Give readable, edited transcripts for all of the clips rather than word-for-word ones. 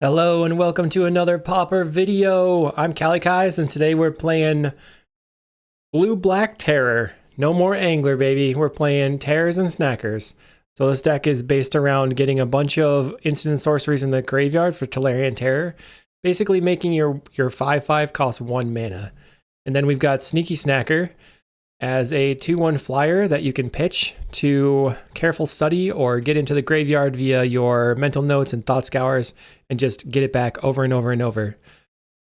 Hello and welcome to another Pauper video. I'm kalikaiz and today we're playing Blue-Black Terror. No more Angler, baby. We're playing Terrors and Snackers. So this deck is based around getting a bunch of instant sorceries in the graveyard for Tolarian Terror, basically making your 5/5 cost 1 mana. And then we've got Sneaky Snacker as a 2/1 flyer that you can pitch to Careful Study or get into the graveyard via your Mental Notes and Thought Scours and just get it back over and over and over.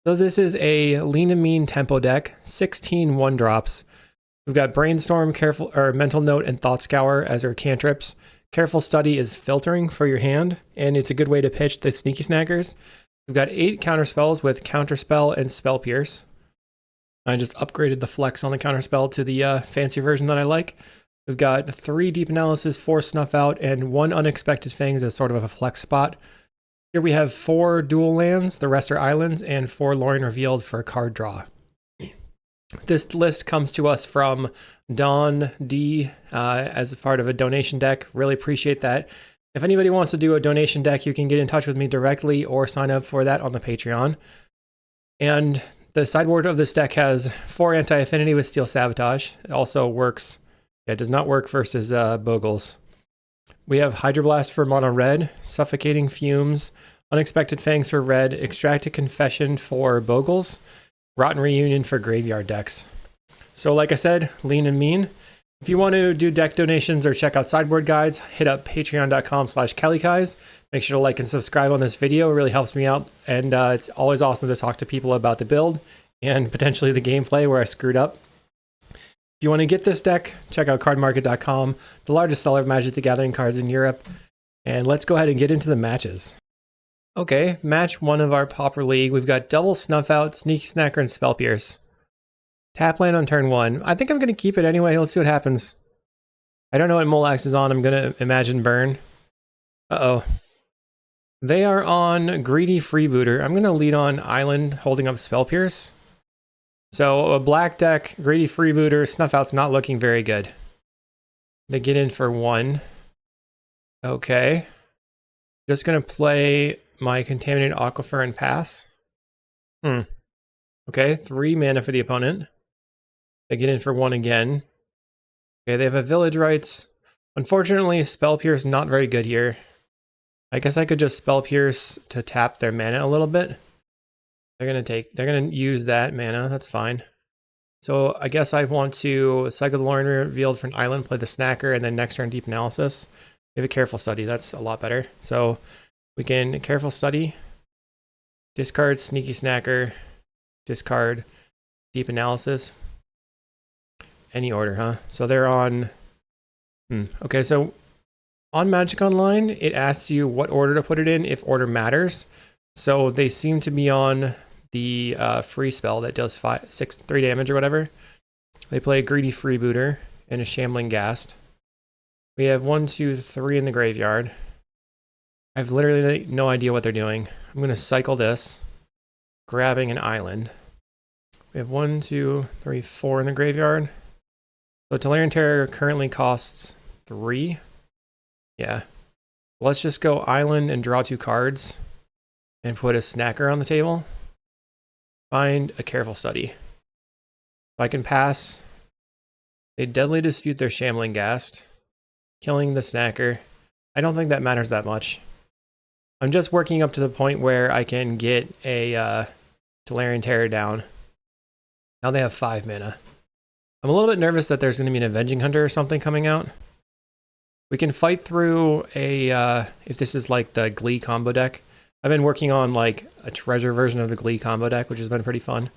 So this is a lean and mean tempo deck, 16 1-drops. We've got Brainstorm, Mental Note, and Thought Scour as our cantrips. Careful Study is filtering for your hand, and it's a good way to pitch the Sneaky Snackers. We've got 8 counterspells with Counterspell and Spell Pierce. I just upgraded the flex on the counterspell to the fancy version that I like. We've got 3 Deep Analysis, 4 Snuff Out, and 1 Unexpected Fangs as sort of a flex spot. Here we have 4 dual lands, the rest are islands, and 4 Lorien Revealed for card draw. This list comes to us from Don D as a part of a donation deck. Really appreciate that. If anybody wants to do a donation deck, you can get in touch with me directly or sign up for that on the Patreon. And the sideboard of this deck has 4 anti-affinity with Steel Sabotage. It also works, it does not work versus Bogles. We have Hydroblast for mono red, Suffocating Fumes, Unexpected Fangs for red, Extracted Confession for Bogles, Rotten Reunion for graveyard decks. So like I said, lean and mean. If you want to do deck donations or check out sideboard guides, hit up patreon.com/kalikaiz. Make sure to like and subscribe on this video. It really helps me out. And it's always awesome to talk to people about the build and potentially the gameplay where I screwed up. If you want to get this deck, check out cardmarket.com, the largest seller of Magic the Gathering cards in Europe. And let's go ahead and get into the matches. Okay, match 1 of our Pauper League. We've got double Snuff Out, Sneaky Snacker, and Spell Pierce. Tap land on turn 1. I think I'm going to keep it anyway. Let's see what happens. I don't know what Molax is on. I'm going to imagine burn. Uh-oh. They are on Greedy Freebooter. I'm going to lead on Island, holding up Spell Pierce. So a black deck, Greedy Freebooter, Snuff Out's not looking very good. They get in for 1. Okay. Just going to play my Contaminated Aquifer and pass. Okay, 3 mana for the opponent. They get in for 1 again. Okay, they have a Village Rites. Unfortunately, Spell Pierce not very good here. I guess I could just Spell Pierce to tap their mana a little bit. They're gonna use that mana, that's fine. So I guess I want to cycle the Lorien Revealed for an island, play the Snacker, and then next turn Deep Analysis. We have a Careful Study, that's a lot better. So we can Careful Study, discard Sneaky Snacker, discard Deep Analysis. Any order, huh? So they're on... Okay, so on Magic Online, it asks you what order to put it in, if order matters. So they seem to be on the free spell that does 3 damage or whatever. They play a Greedy Freebooter and a Shambling Ghast. We have 1, 2, 3 in the graveyard. I have literally no idea what they're doing. I'm going to cycle this, grabbing an island. We have 1, 2, 3, 4 in the graveyard. So Tolarian Terror currently costs 3. Yeah. Let's just go island and draw 2 cards and put a Snacker on the table. Find a Careful Study. If I can pass, they Deadly Dispute their Shambling Ghast, killing the Snacker. I don't think that matters that much. I'm just working up to the point where I can get a Tolarian Terror down. Now they have 5 mana. I'm a little bit nervous that there's going to be an Avenging Hunter or something coming out. We can fight through a, if this is like the Glee combo deck. I've been working on like a treasure version of the Glee combo deck, which has been pretty fun.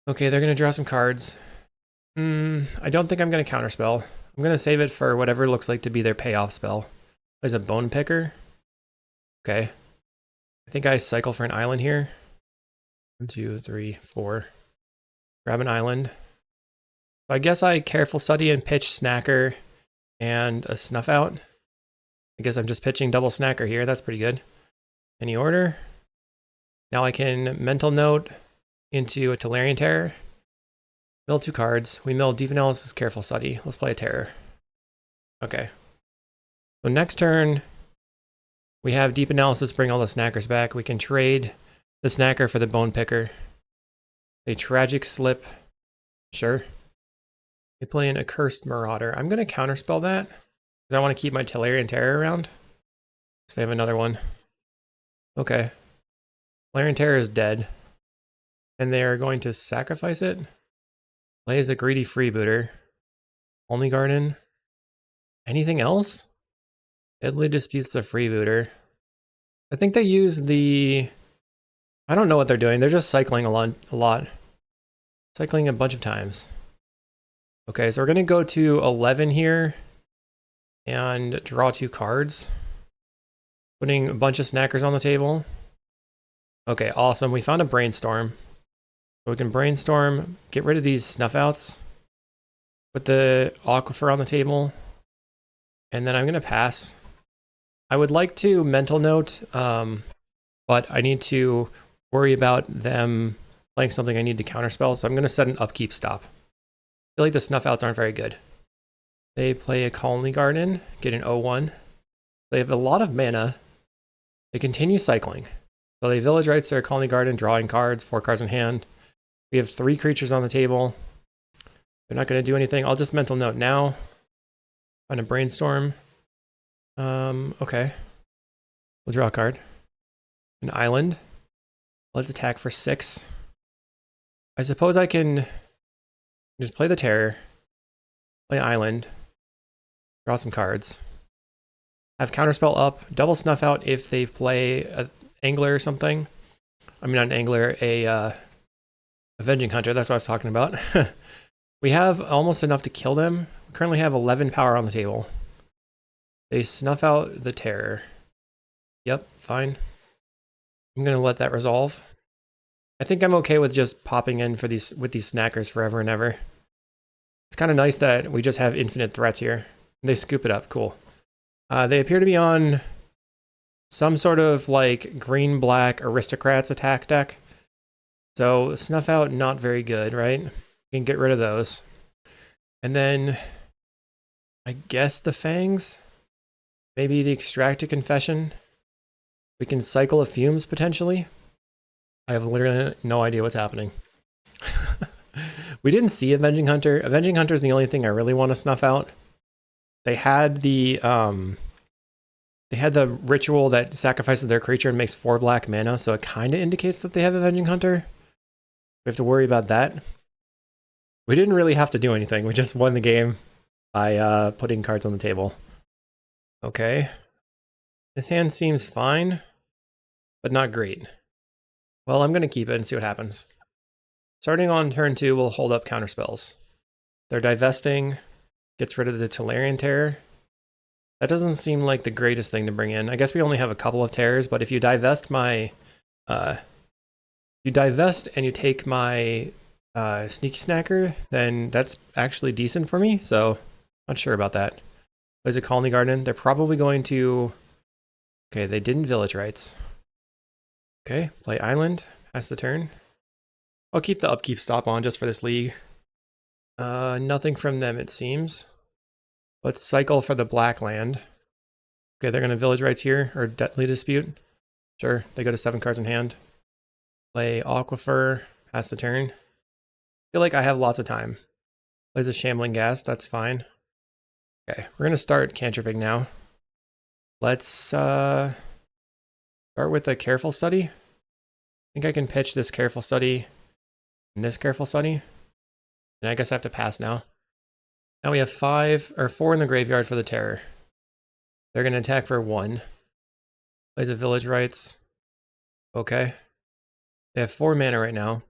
Okay, they're going to draw some cards. I don't think I'm going to counterspell. I'm going to save it for whatever it looks like to be their payoff spell. There's a Bone Picker. Okay. I think I cycle for an island here. 1, 2, 3, 4. Grab an island. So I guess I Careful Study and pitch Snacker and a Snuff Out. I guess I'm just pitching double Snacker here. That's pretty good. Any order. Now I can Mental Note into a Tolarian Terror. Mill 2 cards. We mill Deep Analysis, Careful Study. Let's play a Terror. Okay. So next turn, We have deep analysis, bring all the snackers back. We can trade the snacker for the bone picker. A tragic slip. Sure. They play an accursed marauder. I'm going to counterspell that because I want to keep my Talarian Terror around. So they have another one. Okay. Talarian Terror is dead. And they are going to sacrifice it. Play as a greedy freebooter. Only Garden. Anything else? Deadly disputes the freebooter. I think they use the... I don't know what they're doing. They're just cycling a lot. Cycling a bunch of times. Okay, so we're going to go to 11 here. And draw 2 cards. Putting a bunch of snackers on the table. Okay, awesome. We found a brainstorm. So we can brainstorm, get rid of these snuff outs. Put the aquifer on the table. And then I'm going to pass. I would like to mental note, but I need to worry about them playing something I need to counterspell, so I'm going to set an upkeep stop. I feel like the snuff outs aren't very good. They play a Colony Garden, get an 0-1. They have a lot of mana. They continue cycling. So they Village Rites their Colony Garden, drawing cards, 4 cards in hand. We have 3 creatures on the table. They're not going to do anything. I'll just mental note now. Find a brainstorm. Okay. We'll draw a card. An island. Let's attack for 6. I suppose I can just play the terror. Play island. Draw some cards. Have counterspell up. Double snuff out if they play an angler or something. I mean, not an angler, a avenging hunter. That's what I was talking about. We have almost enough to kill them. We currently have 11 power on the table. They snuff out the terror. Yep, fine. I'm gonna let that resolve. I think I'm okay with just popping in for these snackers forever and ever. It's kind of nice that we just have infinite threats here. They scoop it up, cool. They appear to be on some sort of like green-black aristocrats attack deck. So snuff out, not very good, right? We can get rid of those. And then I guess the fangs. Maybe the extracted confession. We can cycle of fumes potentially. I have literally no idea what's happening. We didn't see Avenging Hunter. Avenging Hunter is the only thing I really want to snuff out. They had the ritual that sacrifices their creature and makes 4 black mana, so it kind of indicates that they have Avenging Hunter. We have to worry about that. We didn't really have to do anything. We just won the game by putting cards on the table. Okay. This hand seems fine, but not great. Well, I'm going to keep it and see what happens. Starting on turn 2, we'll hold up counterspells. They're divesting, gets rid of the Talarian Terror. That doesn't seem like the greatest thing to bring in. I guess we only have a couple of terrors, but if you divest my... you divest and you take my Sneaky Snacker, then that's actually decent for me, so not sure about that. Plays a Colony Garden. They're probably going to... Okay, they didn't Village Rites. Okay, play Island. Pass the turn. I'll keep the upkeep stop on just for this league. Nothing from them, it seems. Let's cycle for the black land. Okay, they're going to Village Rites here, or Deadly Dispute. Sure, they go to 7 cards in hand. Play Aquifer. Pass the turn. Feel like I have lots of time. Plays a Shambling Ghast, that's fine. Okay, we're going to start cantripping now. Let's start with a Careful Study. I think I can pitch this Careful Study and this Careful Study. And I guess I have to pass now. Now we have 4 in the graveyard for the Terror. They're going to attack for 1. Plays a Village Rites. Okay. They have 4 mana right now.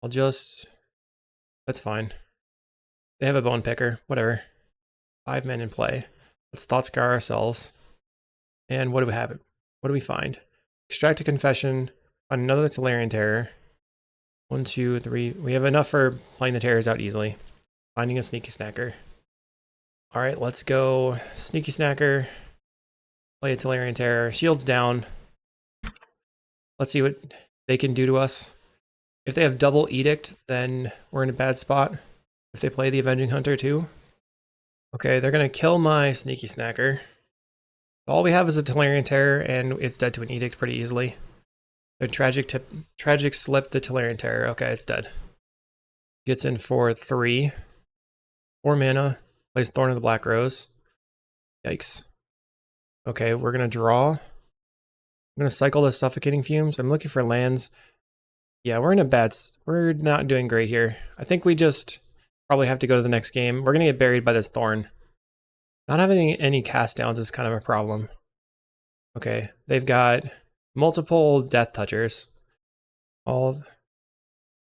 That's fine. They have a Bone Picker, whatever. 5 men in play. Let's Thought Scar ourselves. And what do we have? What do we find? Extract a Confession. Find another Talarian Terror. 1, 2, 3. We have enough for playing the terrors out easily. Finding a Sneaky Snacker. Alright, let's go Sneaky Snacker. Play a Talarian Terror. Shields down. Let's see what they can do to us. If they have double Edict, then we're in a bad spot. If they play the Avenging Hunter too. Okay, they're going to kill my Sneaky Snacker. All we have is a Talarian Terror, and it's dead to an Edict pretty easily. The tragic slip, the Talarian Terror. Okay, it's dead. Gets in for 3. 4 mana. Plays Thorn of the Black Rose. Yikes. Okay, we're gonna draw. I'm gonna cycle the Suffocating Fumes. I'm looking for lands. Yeah, we're not doing great here. I think we just probably have to go to the next game. We're gonna get buried by this Thorn. Not having any cast downs is kind of a problem. Okay, they've got multiple Death Touchers. I'll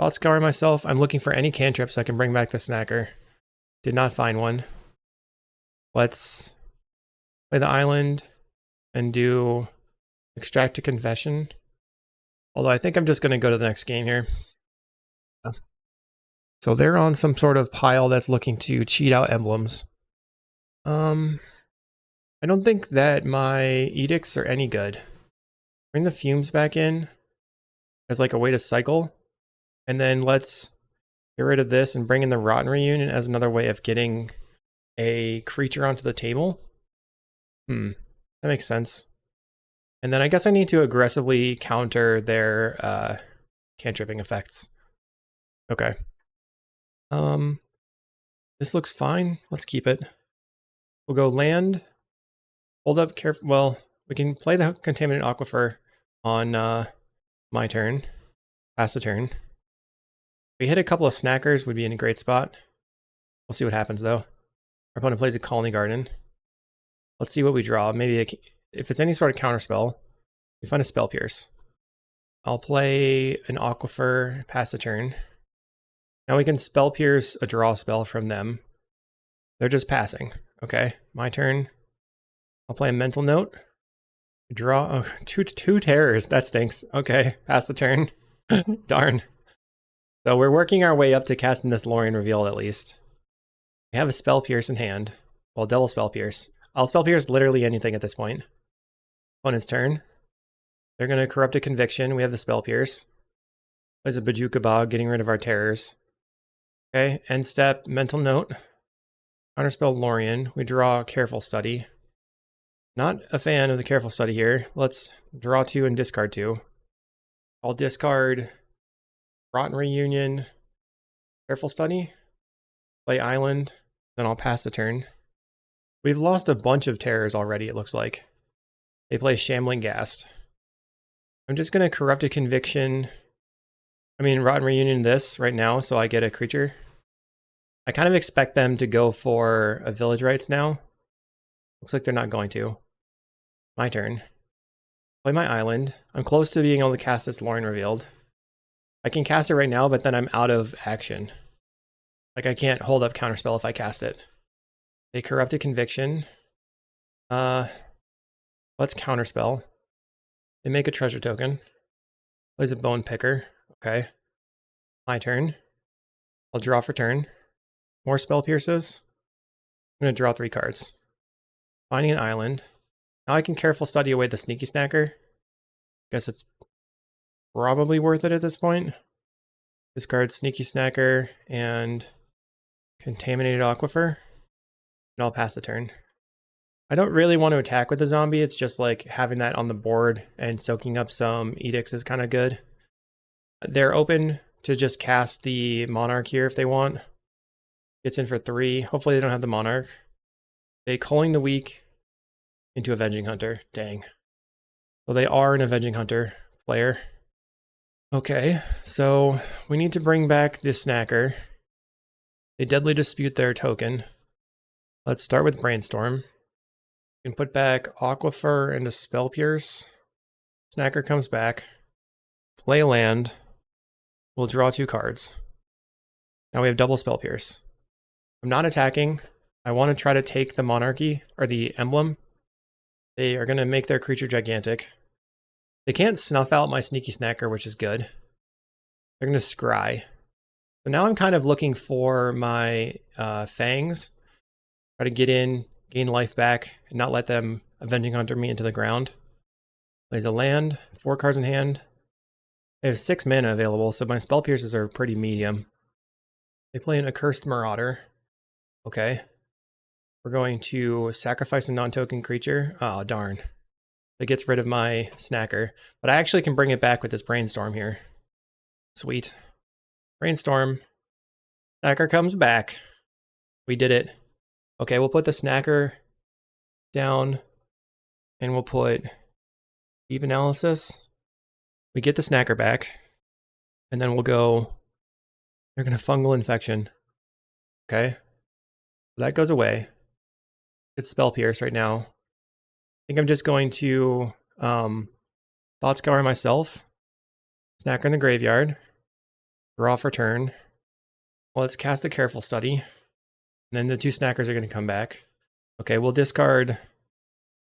scour myself. I'm looking for any cantrips so I can bring back the Snacker. Did not find one. Let's play the island and do Extract a Confession. Although I think I'm just going to go to the next game here. So they're on some sort of pile that's looking to cheat out emblems. I don't think that my edicts are any good. Bring the fumes back in as like a way to cycle. And then let's get rid of this and bring in the Rotten Reunion as another way of getting a creature onto the table. That makes sense. And then I guess I need to aggressively counter their cantripping effects. Okay. This looks fine. Let's keep it. We'll go land. Hold up careful. Well, we can play the Contaminated Aquifer on my turn. Pass the turn. If we hit a couple of snackers, would be in a great spot. We'll see what happens though. Our opponent plays a Colony Garden. Let's see what we draw. Maybe if it's any sort of counterspell, we find a Spell Pierce. I'll play an Aquifer, pass the turn. Now we can Spell Pierce a draw spell from them. They're just passing. Okay, my turn. I'll play a Mental Note. Draw two terrors. That stinks. Okay, pass the turn. Darn. So we're working our way up to casting this Lorien Reveal at least. We have a Spell Pierce in hand. Well, double Spell Pierce. I'll Spell Pierce literally anything at this point. Opponent's turn. They're going to Corrupt a Conviction. We have the Spell Pierce. Plays a Bajuka Bog, getting rid of our terrors. Okay, end step, Mental Note. Counterspell Lorien. We draw Careful Study. Not a fan of the Careful Study here. Let's draw 2 and discard 2. I'll discard Rotten Reunion, Careful Study, play Island, then I'll pass the turn. We've lost a bunch of terrors already, it looks like. They play Shambling Ghast. I'm just going to Corrupt a Conviction. Rotten Reunion this right now, so I get a creature. I kind of expect them to go for a Village Rites now. Looks like they're not going to. My turn. Play my island. I'm close to being able to cast this Lorien Revealed. I can cast it right now, but then I'm out of action. Like I can't hold up Counterspell if I cast it. They Corrupt a Conviction. Let's Counterspell. They make a treasure token. Plays a Bone Picker. Okay. My turn. I'll draw for turn. More Spell Pierces. I'm going to draw 3 cards. Finding an island. Now I can Careful Study away the Sneaky Snacker. Guess it's probably worth it at this point. Discard Sneaky Snacker and Contaminated Aquifer. And I'll pass the turn. I don't really want to attack with the zombie. It's just like having that on the board and soaking up some edicts is kind of good. They're open to just cast the Monarch here if they want. Gets in for 3. Hopefully they don't have the Monarch. They Culling the Weak into Avenging Hunter. Dang. So they are an Avenging Hunter player. Okay, so we need to bring back this Snacker. They Deadly Dispute their token. Let's start with Brainstorm. We can put back Aquifer into Spell Pierce. Snacker comes back. Play land. We'll draw 2 cards. Now we have double Spell Pierce. I'm not attacking. I want to try to take the Monarchy, or the Emblem. They are going to make their creature gigantic. They can't snuff out my Sneaky Snacker, which is good. They're going to scry. So now I'm kind of looking for my Fangs. Try to get in, gain life back, and not let them Avenging Hunter me into the ground. Plays a land, 4 cards in hand. They have 6 mana available, so my Spell Pierces are pretty medium. They play an Accursed Marauder. Okay. we're going to sacrifice a non-token creature. Oh, darn. That gets rid of my snacker. But I actually can bring it back with this brainstorm here. Sweet. Brainstorm. Snacker comes back. We did it. Okay, we'll put the snacker down and we'll put deep analysis. We get the snacker back and then we'll go, they're going to fungal infection. Okay. That goes away. It's spell pierce right now. I think I'm just going to thought scour myself. Snacker in the graveyard. Draw for turn. Well, let's cast a careful study. And then the two snackers are going to come back. Okay, we'll discard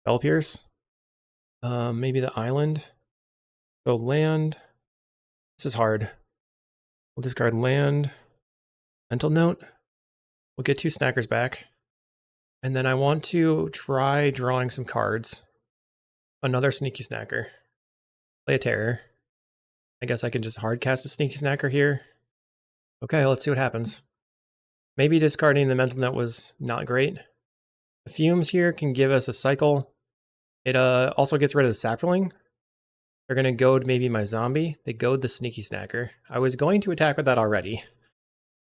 spell pierce. Maybe the island. Go land. This is hard. We'll discard land. Mental note. We'll get two snackers back. And then I want to try drawing some cards. Another sneaky snacker. Play a terror. I guess I can just hard cast a sneaky snacker here. Okay, let's see what happens. Maybe discarding the mental note was not great. The fumes here can give us a cycle. It also gets rid of the sapling. They're going to goad maybe my zombie. They goad the sneaky snacker. I was going to attack with that already.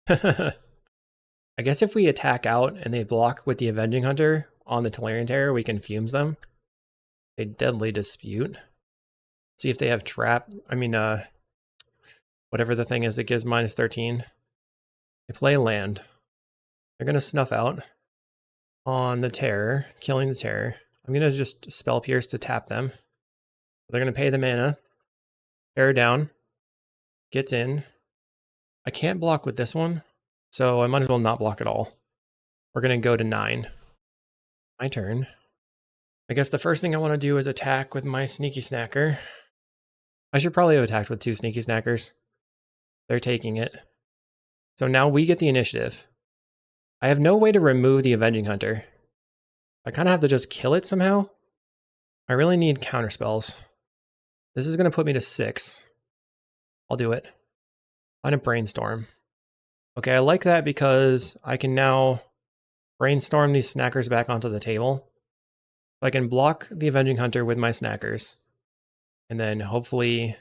I guess if we attack out and they block with the Avenging Hunter on the Tolarian Terror, we can fumes them. A deadly dispute. See if they have trap. I mean, whatever the thing is that gives -13. They play land. They're going to snuff out on the terror, killing the terror. I'm going to just spell pierce to tap them. They're going to pay the mana. Terror down. Gets in. I can't block with this one, so I might as well not block at all. We're going to go to 9. My turn. I guess the first thing I want to do is attack with my sneaky snacker. I should probably have attacked with 2 sneaky snackers. They're taking it. So now we get the initiative. I have no way to remove the Avenging Hunter. I kind of have to just kill it somehow. I really need counterspells. This is going to put me to 6. I'll do it. Find a brainstorm. Okay, I like that because I can now brainstorm these snackers back onto the table. I can block the Avenging Hunter with my snackers. And then hopefully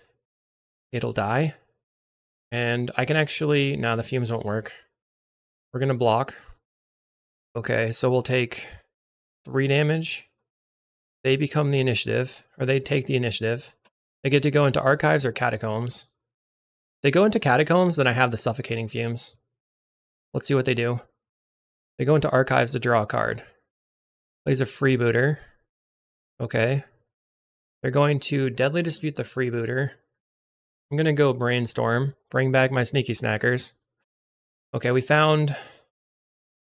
it'll die. And I can actually, now the fumes won't work. We're going to block. Okay, so we'll take 3 damage. They become the initiative, or they take the initiative. They get to go into archives or catacombs. They go into catacombs, then I have the suffocating fumes. Let's see what they do. They go into archives to draw a card. Plays a freebooter. Okay. They're going to deadly dispute the freebooter. I'm going to go brainstorm, bring back my sneaky snackers. Okay, we found...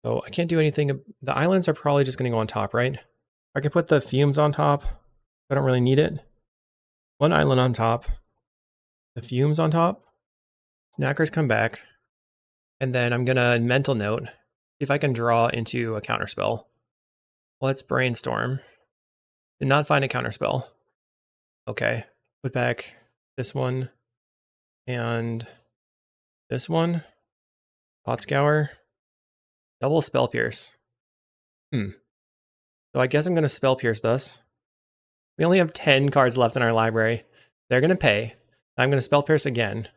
Oh, I can't do anything. The islands are probably just going to go on top, right? I can put the fumes on top. I don't really need it. 1 island on top. The fumes on top. Snackers come back. And then I'm going to mental note. See if I can draw into a counterspell. Let's brainstorm. Did not find a counterspell. Okay. Put back this one. And this one. Pot Scour. Double Spell Pierce. So I guess I'm going to Spell Pierce this. We only have 10 cards left in our library. They're going to pay. I'm going to Spell Pierce again.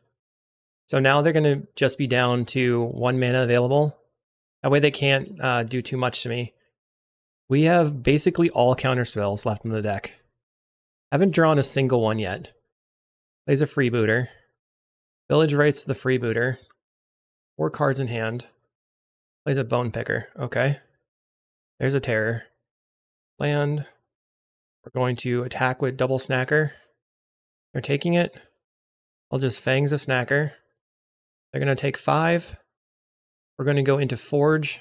So now they're going to just be down to 1 mana available. That way they can't do too much to me. We have basically all counter spells left in the deck. Haven't drawn a single one yet. Plays a freebooter. Village Rites the freebooter. 4 cards in hand. Plays a Bone Picker. Okay. There's a terror. Land. We're going to attack with double snacker. They're taking it. I'll just fangs a snacker. They're going to take 5. We're going to go into Forge.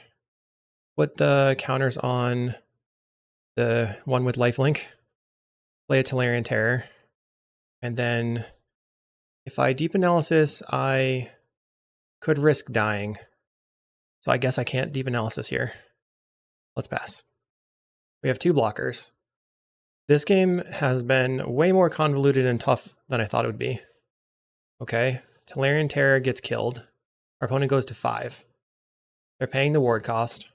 Put the counters on the one with lifelink. Play a Tolarian Terror. And then if I deep analysis, I could risk dying. So I guess I can't deep analysis here. Let's pass. We have 2 blockers. This game has been way more convoluted and tough than I thought it would be. Okay, Tolarian Terror gets killed. Our opponent goes to 5. They're paying the ward cost.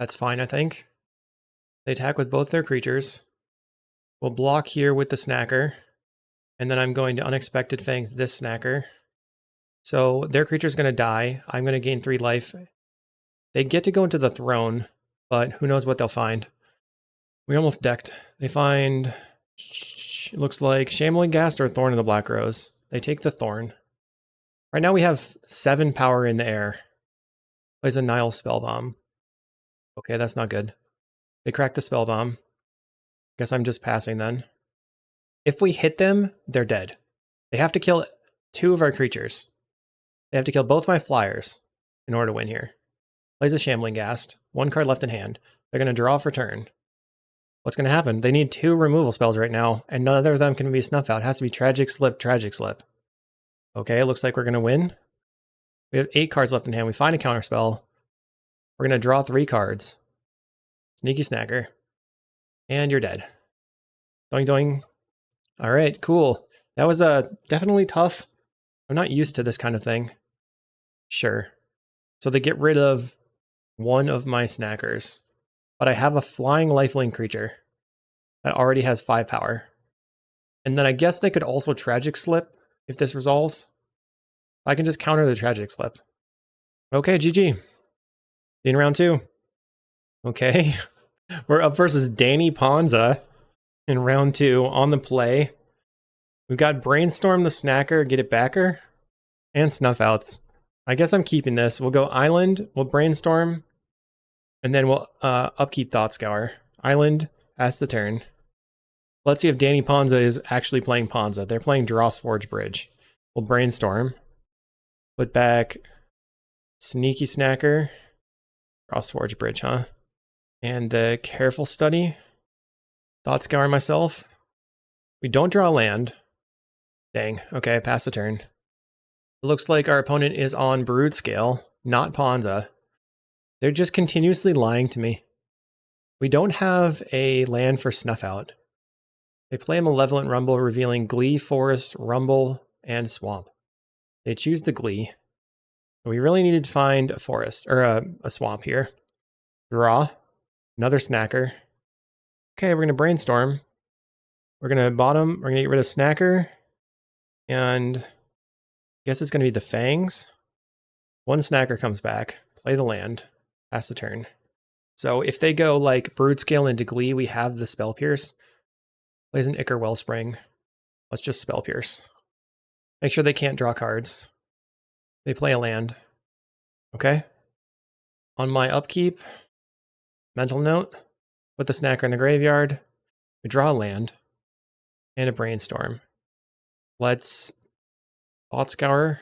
That's fine, I think. They attack with both their creatures. We'll block here with the snacker. And then I'm going to Unexpected Fangs this snacker. So their creature's going to die. I'm going to gain 3 life. They get to go into the throne, but who knows what they'll find. We almost decked. They find, it looks like Shambling Ghast or Thorn of the Black Rose. They take the Thorn. Right now we have 7 power in the air. Plays a Nile Spellbomb. Okay, that's not good. They crack the Spellbomb. Guess I'm just passing then. If we hit them, they're dead. They have to kill 2 of our creatures. They have to kill both my flyers in order to win here. Plays a Shambling Ghast. 1 card left in hand. They're going to draw for turn. What's going to happen? They need 2 removal spells right now, and none of them can be Snuff Out. It has to be Tragic Slip, Tragic Slip. Okay, it looks like we're going to win. We have 8 cards left in hand. We find a counterspell. We're going to draw 3 cards. Sneaky Snacker. And you're dead. Doing, doing. All right, cool. That was definitely tough. I'm not used to this kind of thing. Sure. So they get rid of 1 of my snackers. But I have a flying lifelink creature that already has 5 power. And then I guess they could also Tragic Slip if this resolves. I can just counter the Tragic Slip. Okay, GG. In round 2. Okay. We're up versus Danny Ponza in round 2 on the play. We've got Brainstorm the Snacker, get it backer, and Snuff Outs. I guess I'm keeping this. We'll go Island, we'll Brainstorm, and then we'll upkeep Thought Scour. Island, pass the turn. Let's see if Danny Ponza is actually playing Ponza. They're playing Dross Forge Bridge. We'll Brainstorm. Put back Sneaky Snacker. Dross Forge Bridge, huh? And the Careful Study. Thought Scour myself. We don't draw land. Dang. Okay, pass the turn. It looks like our opponent is on Brood Scale, not Ponza. They're just continuously lying to me. We don't have a land for Snuff Out. They play a Malevolent Rumble, revealing Glee, Forest, Rumble, and Swamp. They choose the Glee. We really needed to find a forest, or a swamp here. Draw. Another Snacker. Okay, we're going to Brainstorm. We're going to bottom, we're going to get rid of Snacker. And I guess it's going to be the Fangs. 1 Snacker comes back. Play the land. Pass the turn. So if they go like Brood Scale into Glee, we have the Spell Pierce. Plays an Ichor Wellspring. Let's just Spell Pierce. Make sure they can't draw cards. They play a land. Okay. On my upkeep, mental note, put the Snacker in the graveyard. We draw a land and a Brainstorm. Let's Thought Scour.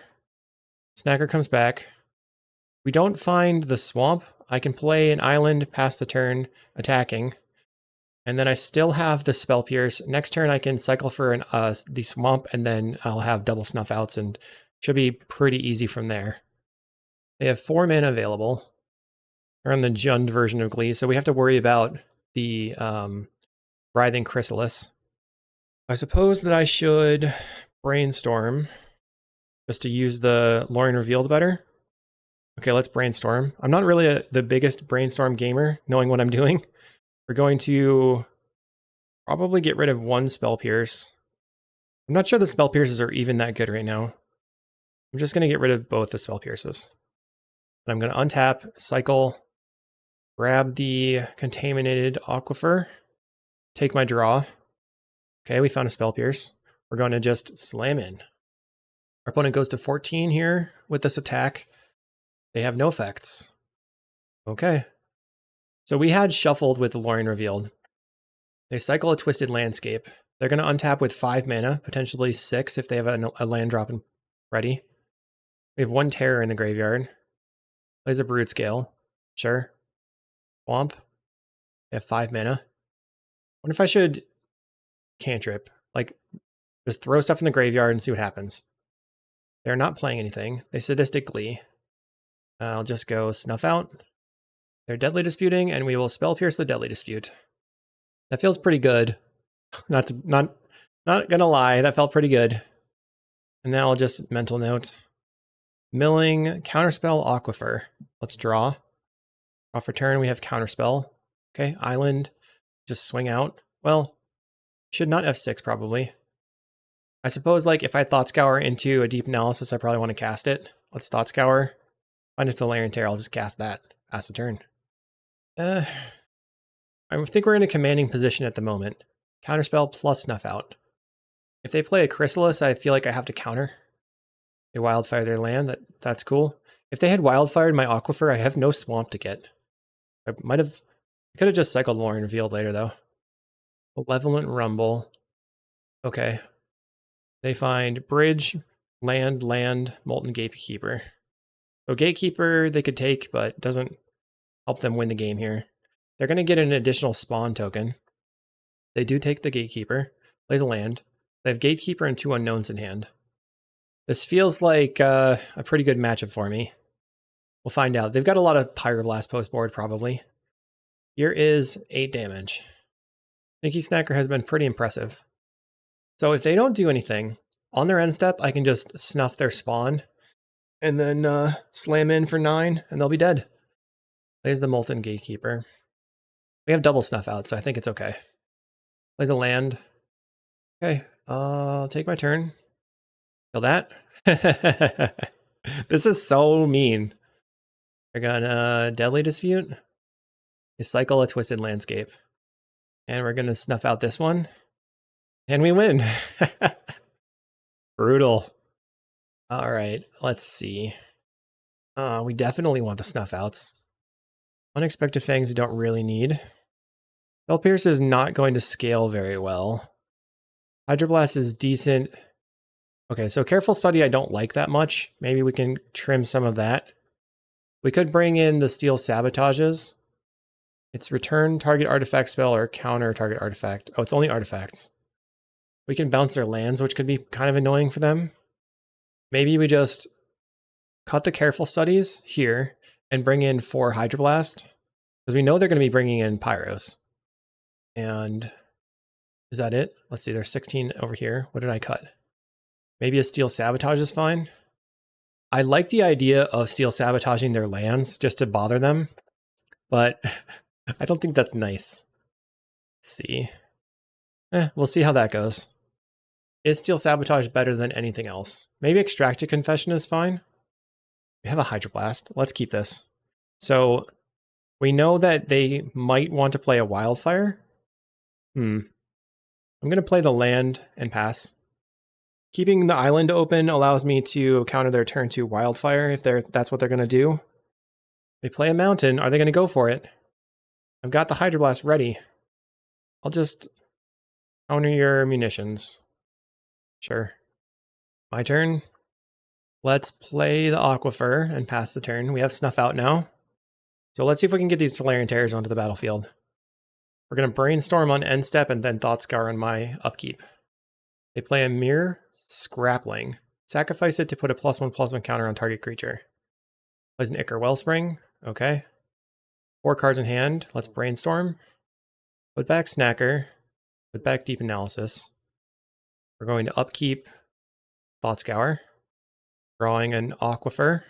Snacker comes back. We don't find the swamp. I can play an island, pass the turn, attacking. And then I still have the Spell Pierce. Next turn I can cycle for the swamp, and then I'll have double Snuff Outs, and should be pretty easy from there. They have 4 mana available. They're on the Jund version of Glee, so we have to worry about the Writhing Chrysalis. I suppose that I should Brainstorm just to use the Lorien Revealed better. Okay, let's Brainstorm. I'm not really the biggest Brainstorm gamer, knowing what I'm doing. We're going to probably get rid of 1 Spell Pierce. I'm not sure the Spell Pierces are even that good right now. I'm just going to get rid of both the Spell Pierces. And I'm going to untap, cycle, grab the Contaminated Aquifer, take my draw. Okay, we found a Spell Pierce. We're going to just slam in. Our opponent goes to 14 here with this attack. They have no effects. Okay. So we had shuffled with the Lorien Revealed. They cycle a Twisted Landscape. They're going to untap with 5 mana, potentially 6 if they have a land drop ready. We have 1 Terror in the graveyard. Plays a Brood Scale. Sure. Swamp. They have 5 mana. I wonder if I should cantrip. Like, just throw stuff in the graveyard and see what happens. They're not playing anything. They Sadistic Glee. I'll just go Snuff Out. They're Deadly Disputing, and we will Spell Pierce the Deadly Dispute. That feels pretty good. Not gonna lie, that felt pretty good. And now I'll just mental note. Milling, Counterspell, Aquifer. Let's draw. Off return, we have counterspell. Okay, island, just swing out. Well, should not F6 probably. I suppose like if I Thought Scour into a deep analysis, I probably want to cast it. Let's Thought Scour. Find a Tolarian Terror, I'll just cast that. Pass the turn. I think we're in a commanding position at the moment. Counterspell plus Snuff Out. If they play a Chrysalis, I feel like I have to counter. They wildfire their land, that's cool. If they had wildfired my Aquifer, I have no swamp to get. I could have just cycled Lore and revealed later though. Malevolent Rumble. Okay. They find Bridge, land, Molten Gatekeeper. So Gatekeeper they could take, but doesn't help them win the game here. They're going to get an additional spawn token. They do take the Gatekeeper, plays a land. They have Gatekeeper and 2 unknowns in hand. This feels like a pretty good matchup for me. We'll find out. They've got a lot of Pyroblast post board, probably. Here is 8 damage. Sneaky Snacker has been pretty impressive. So if they don't do anything, on their end step, I can just snuff their spawn and then slam in for 9, and they'll be dead. Plays the Molten Gatekeeper. We have double snuff out, so I think it's okay. Plays a land. Okay, I'll take my turn. Kill that. This is so mean. We're gonna Deadly Dispute. You cycle a Twisted Landscape. And we're gonna snuff out this one. And we win. Brutal. All right, let's see. We definitely want the snuff outs. Unexpected Fangs we don't really need. Spell Pierce is not going to scale very well. Hydroblast is decent. Okay, so Careful Study I don't like that much. Maybe we can trim some of that. We could bring in the Steel Sabotages. It's return target artifact spell or counter target artifact. Oh, it's only artifacts. We can bounce their lands, which could be kind of annoying for them. Maybe we just cut the Careful Studies here and bring in 4 Hydroblast, because we know they're going to be bringing in Pyros. And is that it? Let's see, there's 16 over here. What did I cut? Maybe a Steel Sabotage is fine. I like the idea of Steel Sabotaging their lands just to bother them, but I don't think that's nice. Let's see. We'll see how that goes. Is Steel Sabotage better than anything else? Maybe Extracted Confession is fine. We have a Hydroblast. Let's keep this. So we know that they might want to play a Wildfire. I'm going to play the land and pass. Keeping the island open allows me to counter their turn 2 Wildfire if that's what they're going to do. They play a mountain. Are they going to go for it? I've got the Hydroblast ready. I'll just counter your munitions. Sure. My turn. Let's play the Aquifer and pass the turn. We have Snuff Out now. So let's see if we can get these Tolarian Terrors onto the battlefield. We're going to Brainstorm on end step and then Thought Scour on my upkeep. They play a Mere Scrappling. Sacrifice it to put a +1/+1 counter on target creature. Plays an Ichor Wellspring. Okay. 4 cards in hand. Let's Brainstorm. Put back Snacker. Put back Deep Analysis. We're going to upkeep Thought Scour. Drawing an Aquifer.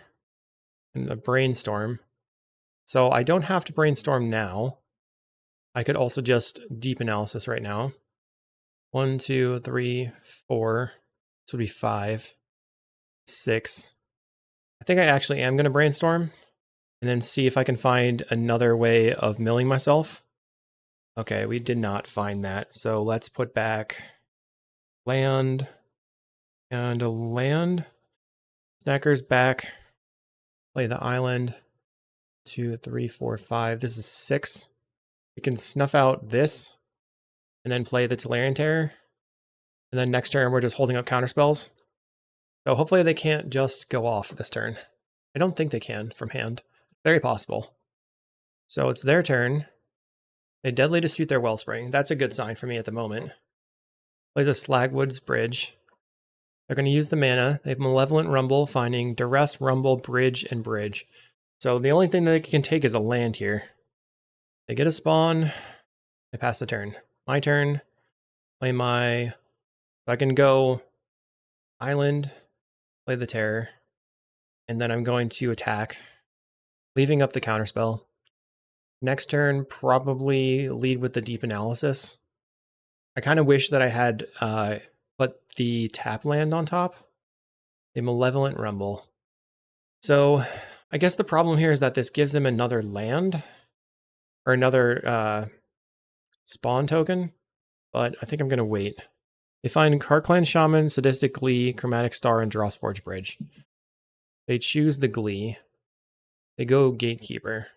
And a Brainstorm. So I don't have to Brainstorm now. I could also just Deep Analysis right now. 1, 2, 3, 4. This would be 5, 6. I think I actually am going to Brainstorm and then see if I can find another way of milling myself. Okay, we did not find that. So let's put back land and a land. Snacker's back. Play the island. 2, 3, 4, 5. This is 6. We can snuff out this and then play the Tolarian Terror. And then next turn, we're just holding up counterspells. So hopefully they can't just go off this turn. I don't think they can from hand. Very possible. So it's their turn. They Deadly Dispute their Wellspring. That's a good sign for me at the moment. Plays a Slagwood's Bridge. They're going to use the mana. They have Malevolent Rumble, finding Duress, Rumble, Bridge, and Bridge. So the only thing that they can take is a land here. They get a spawn. They pass the turn. My turn. Play my... I can go island, play the terror, and then I'm going to attack, leaving up the counterspell. Next turn, probably lead with the deep analysis. I kind of wish that I had put the tap land on top. A malevolent rumble. So I guess the problem here is that this gives him another land or another spawn token, but I think I'm going to wait. They find Clan Shaman, Sadistic Glee, Chromatic Star, and Drossforge Bridge. They choose the Glee. They go Gatekeeper.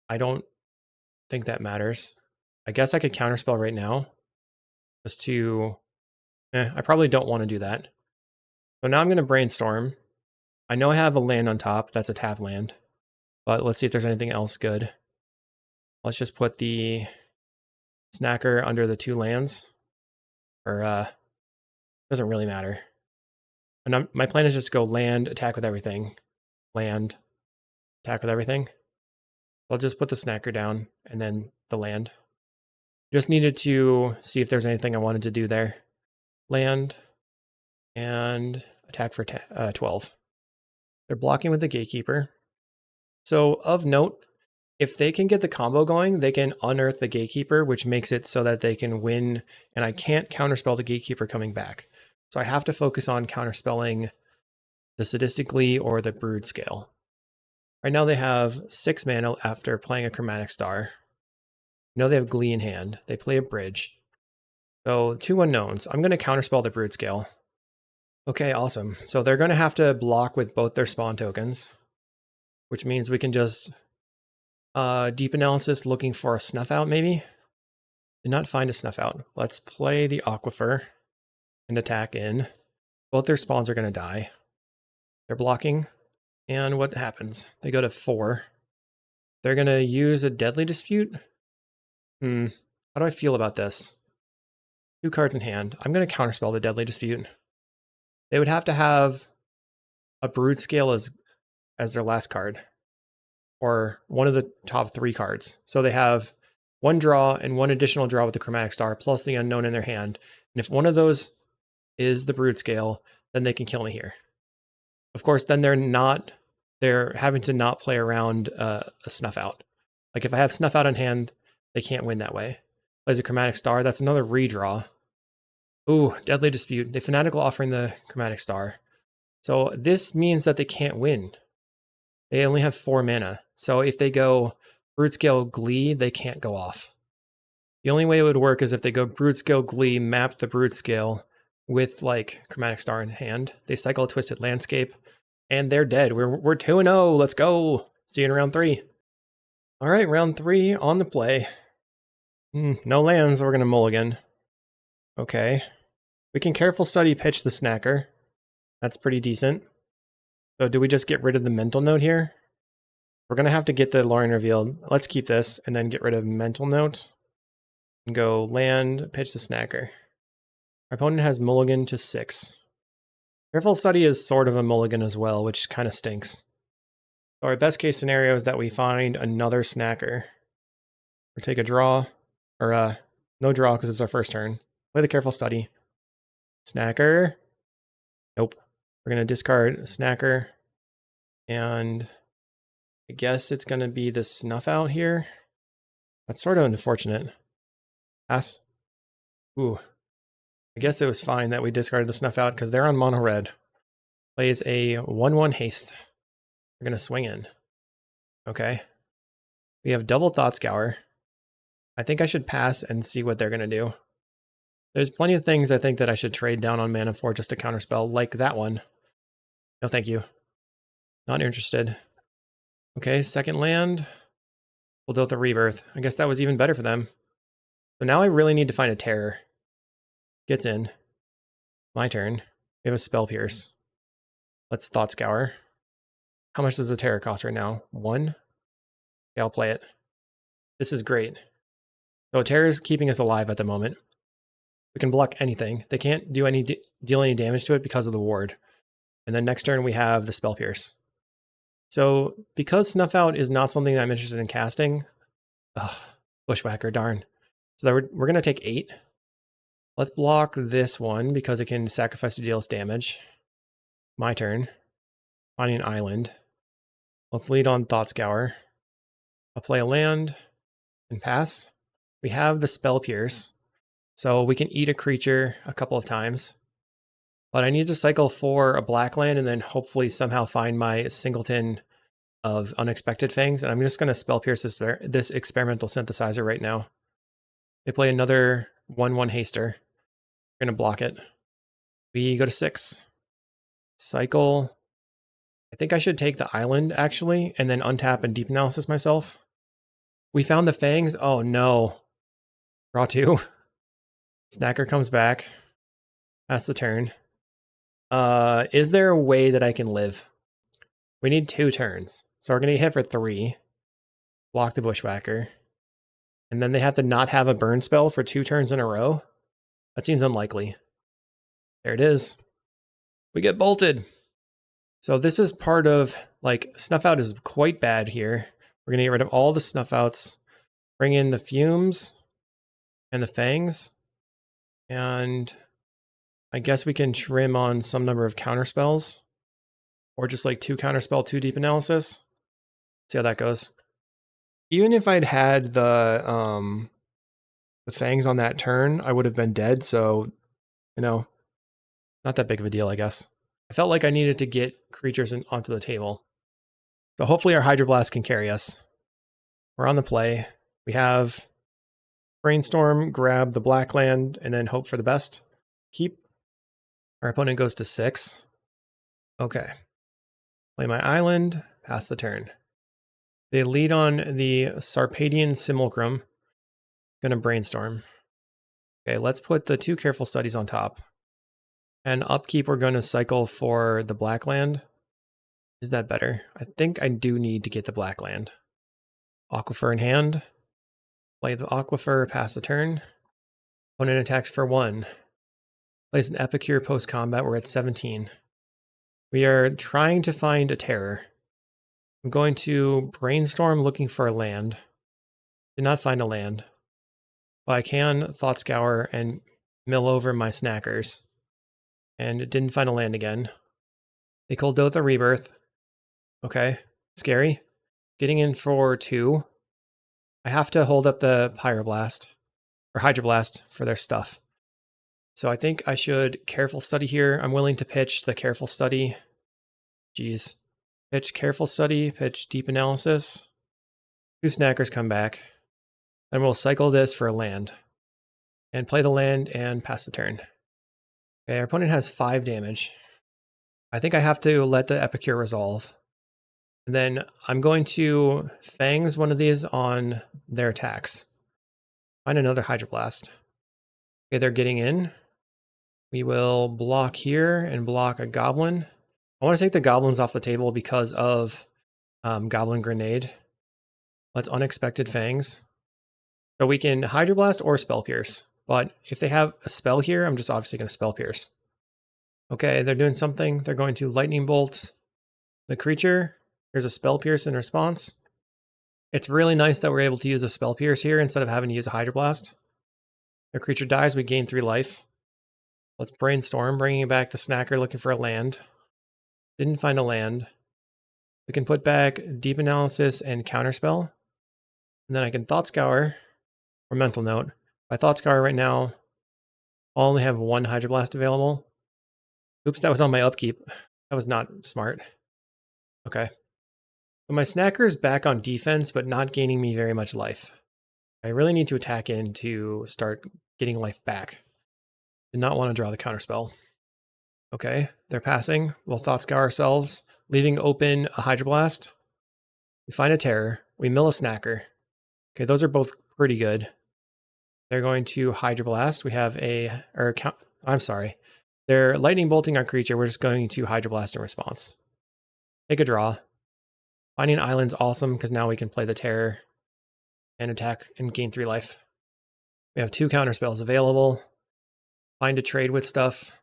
I don't think that matters. I guess I could counterspell right now. Just to... I probably don't want to do that. So now I'm going to Brainstorm. I know I have a land on top. That's a tap land. But let's see if there's anything else good. Let's just put the Snacker under the 2 lands. Or, doesn't really matter. And my plan is just to go land, attack with everything. Land, attack with everything. I'll just put the Snacker down and then the land. Just needed to see if there's anything I wanted to do there. Land and attack for 12. They're blocking with the Gatekeeper. So of note, if they can get the combo going, they can unearth the Gatekeeper, which makes it so that they can win, and I can't counterspell the Gatekeeper coming back. So I have to focus on counterspelling the Sadistic Glee or the Brood Scale. Right now they have 6 mana after playing a Chromatic Star. You know they have Glee in hand. They play a Bridge. So 2 unknowns. I'm going to counterspell the Brood Scale. Okay, awesome. So they're going to have to block with both their spawn tokens, which means we can just deep analysis looking for a snuff out maybe. Did not find a snuff out. Let's play the Aquifer and attack in. Both their spawns are going to die. They're blocking. And what happens? They go to 4. They're going to use a Deadly Dispute. How do I feel about this? 2 cards in hand. I'm going to counterspell the Deadly Dispute. They would have to have a Brood Scale as their last card, or one of the top 3 cards. So they have 1 draw and 1 additional draw with the Chromatic Star, plus the unknown in their hand. And if one of those is the Brood Scale, then they can kill me here. Of course, then they're having to not play around a Snuff Out. Like if I have Snuff Out in hand, they can't win that way. Plays a Chromatic Star, that's another redraw. Ooh, Deadly Dispute. They Fanatical offering the Chromatic Star. So this means that they can't win. They only have 4 mana. So if they go Brood Scale Glee, they can't go off. The only way it would work is if they go Brood Scale Glee, map the Brood Scale with like Chromatic Star in hand. They cycle a Twisted Landscape, and they're dead. We're 2-0. Let's go. See you in round 3. All right, round 3 on the play. No lands, we're going to mulligan. Okay. We can Careful Study pitch the Snacker. That's pretty decent. So do we just get rid of the Mental Note here? We're going to have to get the Lorien revealed. Let's keep this and then get rid of Mental Note. And go land, pitch the Snacker. Our opponent has mulligan to 6. Careful Study is sort of a mulligan as well, which kind of stinks. So our best case scenario is that we find another Snacker. Or take a draw. Or no draw because it's our first turn. Play the Careful Study. Snacker. Nope. We're going to discard Snacker. And I guess it's going to be the Snuff Out here. That's sort of unfortunate. Pass. Ooh. I guess it was fine that we discarded the Snuff Out because they're on mono red. Plays a 1/1 haste. We're going to swing in. Okay. We have double Thought Scour. I think I should pass and see what they're going to do. There's plenty of things I think that I should trade down on mana for just to counterspell, like that one. No, thank you. Not interested. Okay, second land. Kuldotha Rebirth. I guess that was even better for them. So now I really need to find a terror. Gets in. My turn. We have a Spell Pierce. Let's Thought Scour. How much does the terror cost right now? 1? Okay, I'll play it. This is great. So terror is keeping us alive at the moment. We can block anything. They can't do deal any damage to it because of the ward. And then next turn we have the Spell Pierce. So because Snuff Out is not something that I'm interested in casting, Bushwhacker, darn. So we're going to take 8. Let's block this one because it can sacrifice to deal us damage. My turn. Finding an island. Let's lead on Thought Scour. I'll play a land and pass. We have the Spell Pierce, so we can eat a creature a couple of times. But I need to cycle for a black land and then hopefully somehow find my singleton of Unexpected Fangs. And I'm just going to Spell Pierce this experimental synthesizer right now. They play another 1/1 haster. We're going to block it. We go to 6. Cycle. I think I should take the island, actually, and then untap and deep analysis myself. We found the Fangs. Oh, no. Draw 2. Snacker comes back. Pass the turn. Is there a way that I can live? We need 2 turns. So we're going to hit for 3. Block the Bushwhacker. And then they have to not have a burn spell for 2 turns in a row? That seems unlikely. There it is. We get bolted. So this is part of, like, Snuff Out is quite bad here. We're going to get rid of all the Snuff Outs. Bring in the Fumes and the Fangs. And I guess we can trim on some number of counter spells. Or just like 2 counterspell, 2 deep analysis. See how that goes. Even if I'd had the Fangs on that turn, I would have been dead. So, you know, not that big of a deal, I guess. I felt like I needed to get creatures onto the table. So hopefully our Hydroblast can carry us. We're on the play. We have Brainstorm, grab the black land, and then hope for the best. Keep. Our opponent goes to 6. Okay. Play my island, pass the turn. They lead on the Sarpadian Simulacrum. Gonna Brainstorm. Okay, let's put the 2 Careful Studies on top. And upkeep, we're going to cycle for the black land. Is that better? I think I do need to get the black land. Aquifer in hand. Play the Aquifer, pass the turn. Opponent attacks for 1. Plays an Epicure post-combat, we're at 17. We are trying to find a terror. I'm going to Brainstorm looking for a land. Did not find a land. But I can Thought Scour and mill over my snackers. And didn't find a land again. They Kuldotha Rebirth. Okay, scary. Getting in for 2. I have to hold up the Pyroblast, or Hydroblast for their stuff. So I think I should Careful Study here. I'm willing to pitch the Careful Study. Jeez. Pitch Careful Study, pitch Deep Analysis. 2 snackers come back. Then we'll cycle this for a land. And play the land and pass the turn. Okay, our opponent has 5 damage. I think I have to let the Epicure resolve. And then I'm going to Fangs one of these on their attacks. Find another Hydroblast. Okay, they're getting in. We will block here and block a Goblin. I want to take the Goblins off the table because of Goblin Grenade. Let's Unexpected Fangs. So we can Hydroblast or Spell Pierce. But if they have a spell here, I'm just obviously going to Spell Pierce. Okay, they're doing something. They're going to Lightning Bolt the creature. There's a Spell Pierce in response. It's really nice that we're able to use a Spell Pierce here instead of having to use a Hydroblast. Their creature dies, we gain 3 life. Let's Brainstorm, bringing back the Snacker looking for a land. Didn't find a land. We can put back Deep Analysis and Counterspell. And then I can Thought Scour, or Mental Note. If I Thought Scour right now, I'll only have 1 Hydroblast available. Oops, that was on my upkeep. That was not smart. Okay. But my Snacker is back on defense, but not gaining me very much life. I really need to attack in to start getting life back. Did not want to draw the counterspell. Okay, they're passing. We'll Thought Scour ourselves, leaving open a Hydroblast. We find a Terror. We mill a Snacker. Okay, those are both pretty good. They're going to Hydroblast. We have I'm sorry. They're Lightning Bolting our creature. We're just going to Hydroblast in response. Take a draw. Finding an island's awesome because now we can play the Terror and attack and gain 3 life. We have 2 counterspells available. Find a trade with stuff.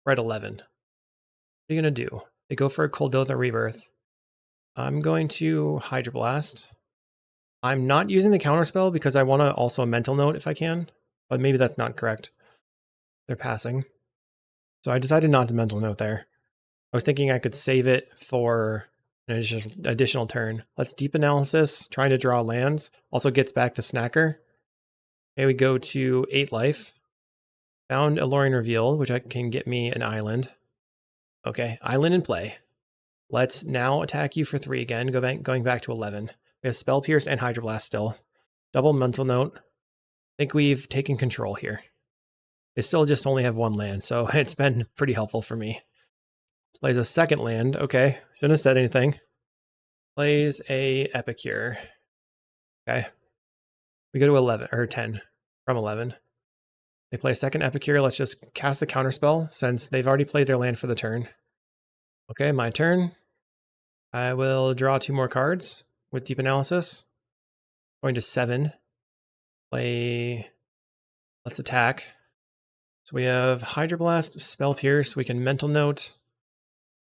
We're at 11. What are you going to do? They go for a Kuldotha Rebirth. I'm going to Hydroblast. I'm not using the counterspell because I want to also Mental Note if I can, but maybe that's not correct. They're passing. So I decided not to Mental Note there. I was thinking I could save it for an additional turn. Let's deep analysis, trying to draw lands. Also gets back the snacker. Okay, we go to 8 life. Found Alluring Reveal, which can get me an island. Okay, island in play. Let's now attack you for 3 again, going back to 11. We have Spell Pierce and Hydroblast still. Double Mental Note. I think we've taken control here. They still just only have 1 land, so it's been pretty helpful for me. Plays a second land. Okay, shouldn't have said anything. Plays a Epicure. Okay. We go to 11, or 10 from 11. They play a second Epicure. Let's just cast a counterspell since they've already played their land for the turn. Okay, my turn. I will draw 2 more cards with Deep Analysis. Going to 7. Play. Let's attack. So we have Hydroblast, Spell Pierce. We can Mental Note.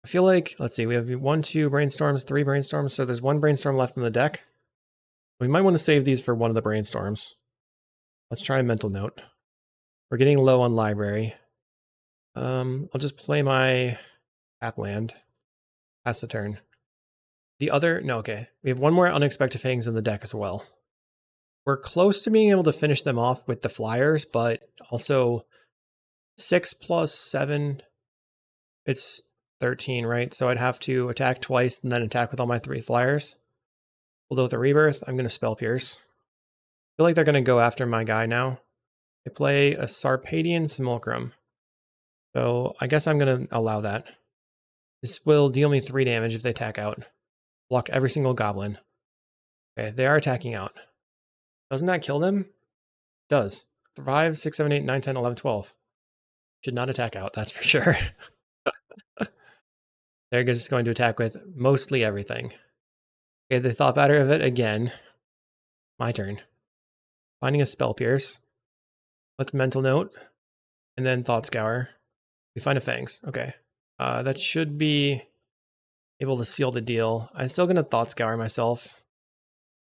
I feel like, let's see, we have 1, 2 Brainstorms, 3 Brainstorms. So there's 1 Brainstorm left in the deck. We might want to save these for one of the Brainstorms. Let's try a Mental Note. We're getting low on library. I'll just play my tap land. Pass the turn. The other, no, okay. We have 1 more Unexpected Fangs in the deck as well. We're close to being able to finish them off with the flyers, but also 6 plus 7, it's 13, right? So I'd have to attack twice and then attack with all my 3 flyers. Kuldotha Rebirth, I'm going to Spell Pierce. I feel like they're going to go after my guy now. They play a Sarpadian Simulacrum. So I guess I'm going to allow that. This will deal me 3 damage if they attack out. Block every single goblin. Okay, they are attacking out. Doesn't that kill them? It does. 5, 6, 7, 8, 9, 10, 11, 12. Should not attack out, that's for sure. They're just going to attack with mostly everything. Okay, they thought better of it again. My turn. Finding a Spell Pierce. Let's Mental Note. And then Thought Scour. We find a Fangs. Okay. That should be able to seal the deal. I'm still going to Thought Scour myself.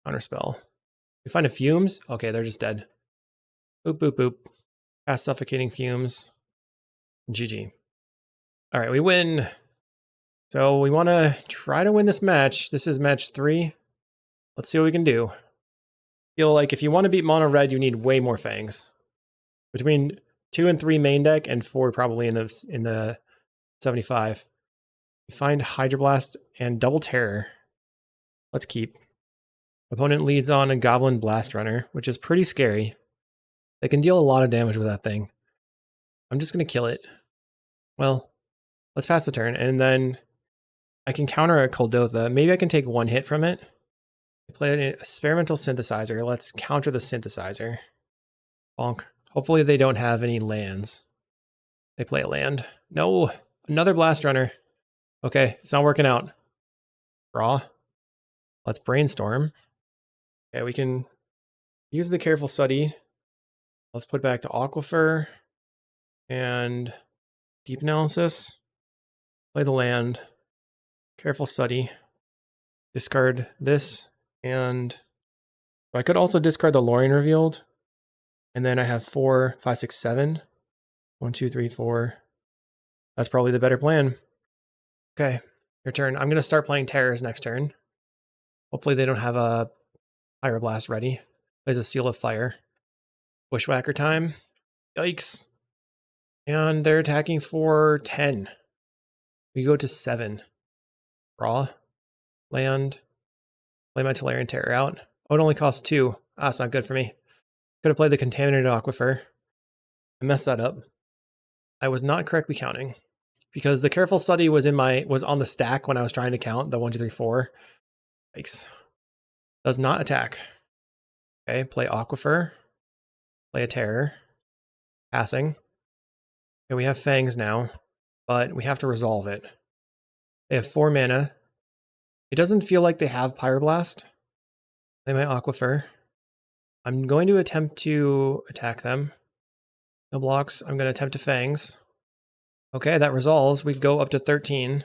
Counterspell. We find a Fumes. Okay, they're just dead. Boop, boop, boop. Cast Suffocating Fumes. GG. All right, we win. So we want to try to win this match. This is match 3. Let's see what we can do. Feel like if you want to beat mono red, you need way more Fangs. Between 2 and 3 main deck and 4 probably in the 75. We find Hydroblast and Double Terror. Let's keep. Opponent leads on a Goblin Blast Runner, which is pretty scary. They can deal a lot of damage with that thing. I'm just going to kill it. Well, let's pass the turn, and then I can counter a Kuldotha. Maybe I can take 1 hit from it. I play an Experimental Synthesizer. Let's counter the Synthesizer. Bonk. Hopefully they don't have any lands. They play a land. No, another Blast Runner. Okay, it's not working out. Draw. Let's Brainstorm. Okay, we can use the Careful Study. Let's put back to Aquifer and Deep Analysis. Play the land. Careful Study. Discard this, and I could also discard the Alluring Revealed. And then I have 4, 5, 6, 7. 1, 2, 3, 4. That's probably the better plan. Okay, your turn. I'm going to start playing Terrors next turn. Hopefully they don't have a Pyroblast ready. Plays a Seal of Fire. Bushwhacker time. Yikes. And they're attacking for 10. We go to 7. Draw. Land. Play my Tolarian Terror out. Oh, it only costs 2. Ah, it's not good for me. Could have played the Contaminated Aquifer. I messed that up. I was not correctly counting because the Careful Study was on the stack when I was trying to count the 1, 2, 3, 4. Yikes. Does not attack. Okay, play Aquifer. Play a Terror. Passing. Okay, we have Fangs now, but we have to resolve it. They have 4 mana. It doesn't feel like they have Pyroblast. Play my Aquifer. I'm going to attempt to attack them. No blocks. I'm going to attempt to Fangs. Okay, that resolves. We go up to 13.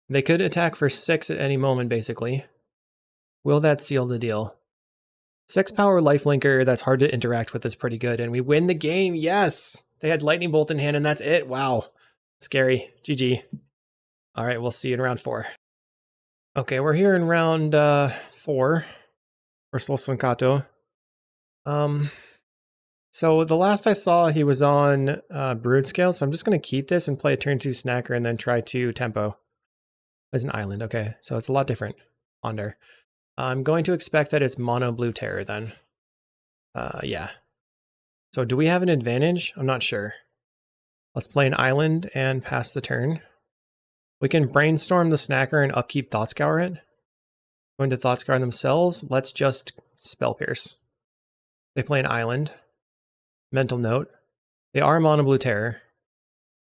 They could attack for 6 at any moment, basically. Will that seal the deal? 6 power lifelinker that's hard to interact with is pretty good, and we win the game. Yes! They had Lightning Bolt in hand, and that's it. Wow. Scary. GG. All right, we'll see you in round 4. Okay, we're here in round 4 for Sol Sankato. So the last I saw, he was on Brood Scale, so I'm just going to keep this and play a turn 2 Snacker and then try to Tempo as an island. Okay, so it's a lot different. Ponder. I'm going to expect that it's Mono Blue Terror then. Yeah. So do we have an advantage? I'm not sure. Let's play an island and pass the turn. We can brainstorm the Snacker and upkeep Thought Scour it. Going to Thought Scour themselves, let's just Spell Pierce. They play an island. Mental note. They are Mono Blue Terror.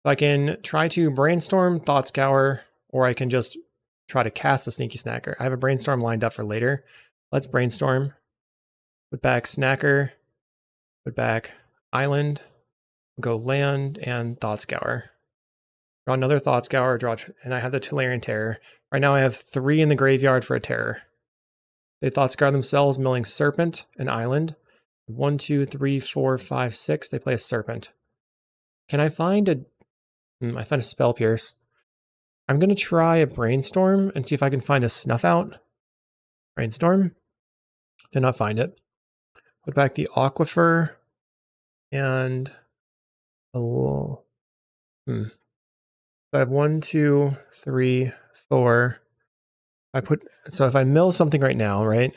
So I can try to brainstorm Thought Scour, or I can just try to cast a Sneaky Snacker. I have a brainstorm lined up for later. Let's brainstorm. Put back Snacker. Put back Island. Go land and Thought Scour. Draw another Thought Scour, and I have the Tolarian Terror. Right now I have 3 in the graveyard for a terror. They Thought Scour themselves, milling Serpent and Island. 1, 2, 3, 4, 5, 6. They play a Serpent. Can I find a... I found a Spell Pierce. I'm going to try a Brainstorm and see if I can find a Snuff Out. Brainstorm. Did not find it. Put back the Aquifer. And... Oh... So I have 1, 2, 3, 4. So if I mill something right now, right?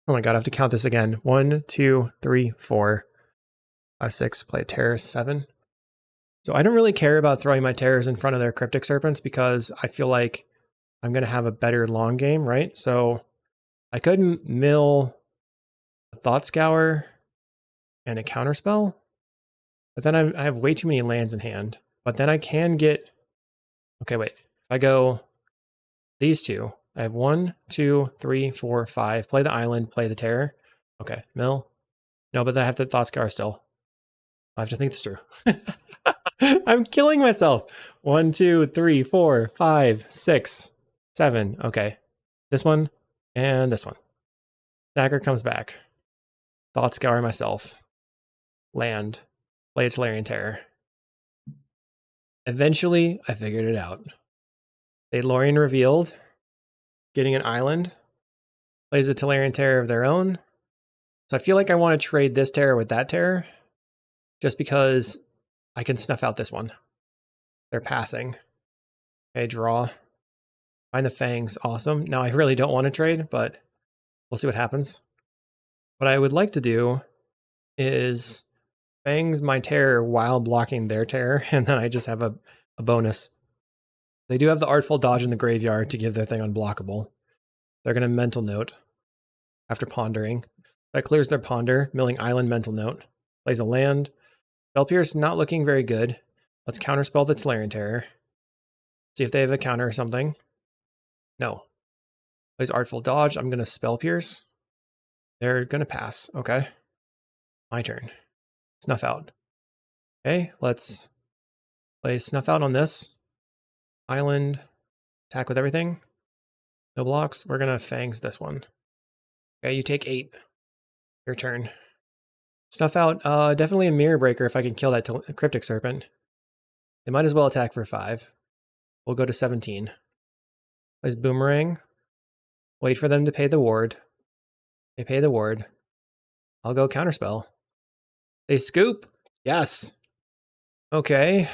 Oh my god, I have to count this again. 1, 2, 3, 4, 5, 6. Play a terror 7. So I don't really care about throwing my terrors in front of their Cryptic Serpents because I feel like I'm going to have a better long game, right? So I could mill a Thought Scour and a Counterspell, but then I have way too many lands in hand. But then I can get... Okay, wait. If I go these two, I have 1, 2, 3, 4, 5. Play the island, play the terror. Okay, mill. No, but then I have the Thought Scour still. I have to think this through. I'm killing myself. 1, 2, 3, 4, 5, 6, 7. Okay. This one and this one. Dagger comes back. Thought Scour myself. Land. Play a Tolarian Terror. Eventually, I figured it out. Lorien revealed. Getting an island. Plays a Tolarian Terror of their own. So I feel like I want to trade this terror with that terror. Just because I can snuff out this one. They're passing. Okay, draw. Find the Fangs. Awesome. Now I really don't want to trade, but we'll see what happens. What I would like to do is Fangs my terror while blocking their terror, and then I just have a bonus. They do have the Artful Dodge in the graveyard to give their thing unblockable. They're going to Mental Note after pondering. That clears their ponder, milling Island Mental Note. Plays a land. Spell Pierce not looking very good. Let's counterspell the Tolarian Terror. See if they have a counter or something. No. Plays Artful Dodge. I'm going to Spell Pierce. They're going to pass. Okay. My turn. Snuff Out. Okay, let's play Snuff Out on this. Island. Attack with everything. No blocks. We're going to Fangs this one. Okay, you take 8. Your turn. Snuff Out. Definitely a Mirror Breaker if I can kill that Cryptic Serpent. They might as well attack for 5. We'll go to 17. Plays Boomerang. Wait for them to pay the ward. They pay the ward. I'll go Counterspell. They scoop. Yes. Okay.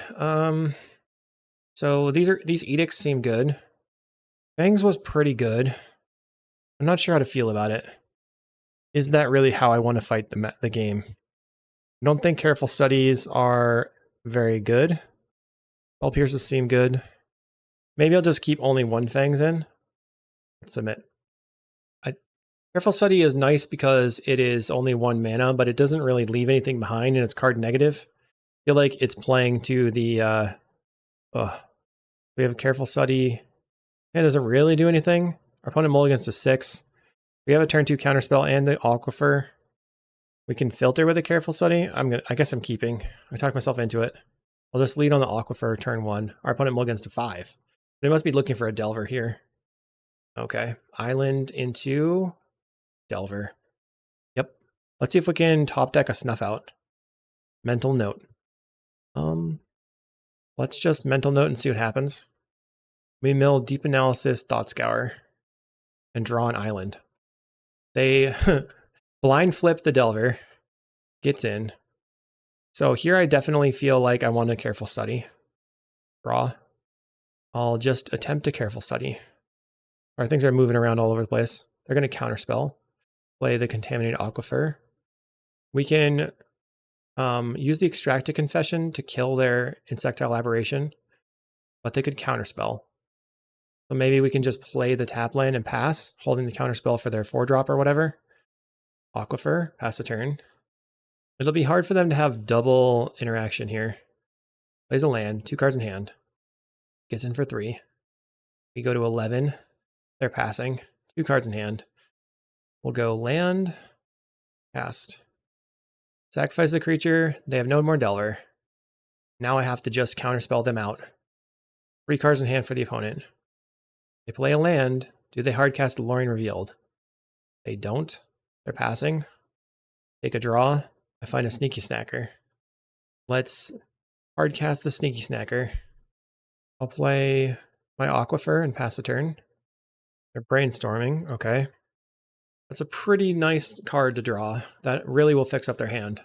So these edicts seem good. Fangs was pretty good. I'm not sure how to feel about it. Is that really how I want to fight the game? I don't think Careful Studies are very good. All Pierces seem good. Maybe I'll just keep only 1 Fangs in. Let's submit. Careful Study is nice because it is only 1 mana, but it doesn't really leave anything behind and it's card negative. I feel like it's playing to the... we have Careful Study. It doesn't really do anything. Our opponent mulligans to 6. We have a turn 2 counterspell and the Aquifer. We can filter with a Careful Study. I guess I'm keeping. I talked myself into it. I'll just lead on the Aquifer turn 1. Our opponent mulligans to 5. They must be looking for a Delver here. Okay. Island into Delver. Yep. Let's see if we can top deck a Snuff Out. Mental Note. Let's just Mental Note and see what happens. We mill Deep Analysis, Thought Scour, and draw an island. They blind flip the Delver, gets in. So here I definitely feel like I want a Careful Study. Draw. I'll just attempt a Careful Study. All right, things are moving around all over the place. They're going to counterspell. Play the Contaminated Aquifer. We can use the Extracted Confession to kill their Insectile Aberration, but they could counterspell. So maybe we can just play the tap land and pass, holding the counterspell for their 4-drop or whatever. Aquifer, pass a turn. It'll be hard for them to have double interaction here. Plays a land, 2 cards in hand. Gets in for 3. We go to 11. They're passing. 2 cards in hand. We'll go land, cast. Sacrifice the creature. They have no more Delver. Now I have to just counterspell them out. 3 cards in hand for the opponent. They play a land. Do they hardcast Lorien Revealed? They don't. They're passing. Take a draw. I find a Sneaky Snacker. Let's hardcast the Sneaky Snacker. I'll play my Aquifer and pass a turn. They're brainstorming. Okay. That's a pretty nice card to draw. That really will fix up their hand.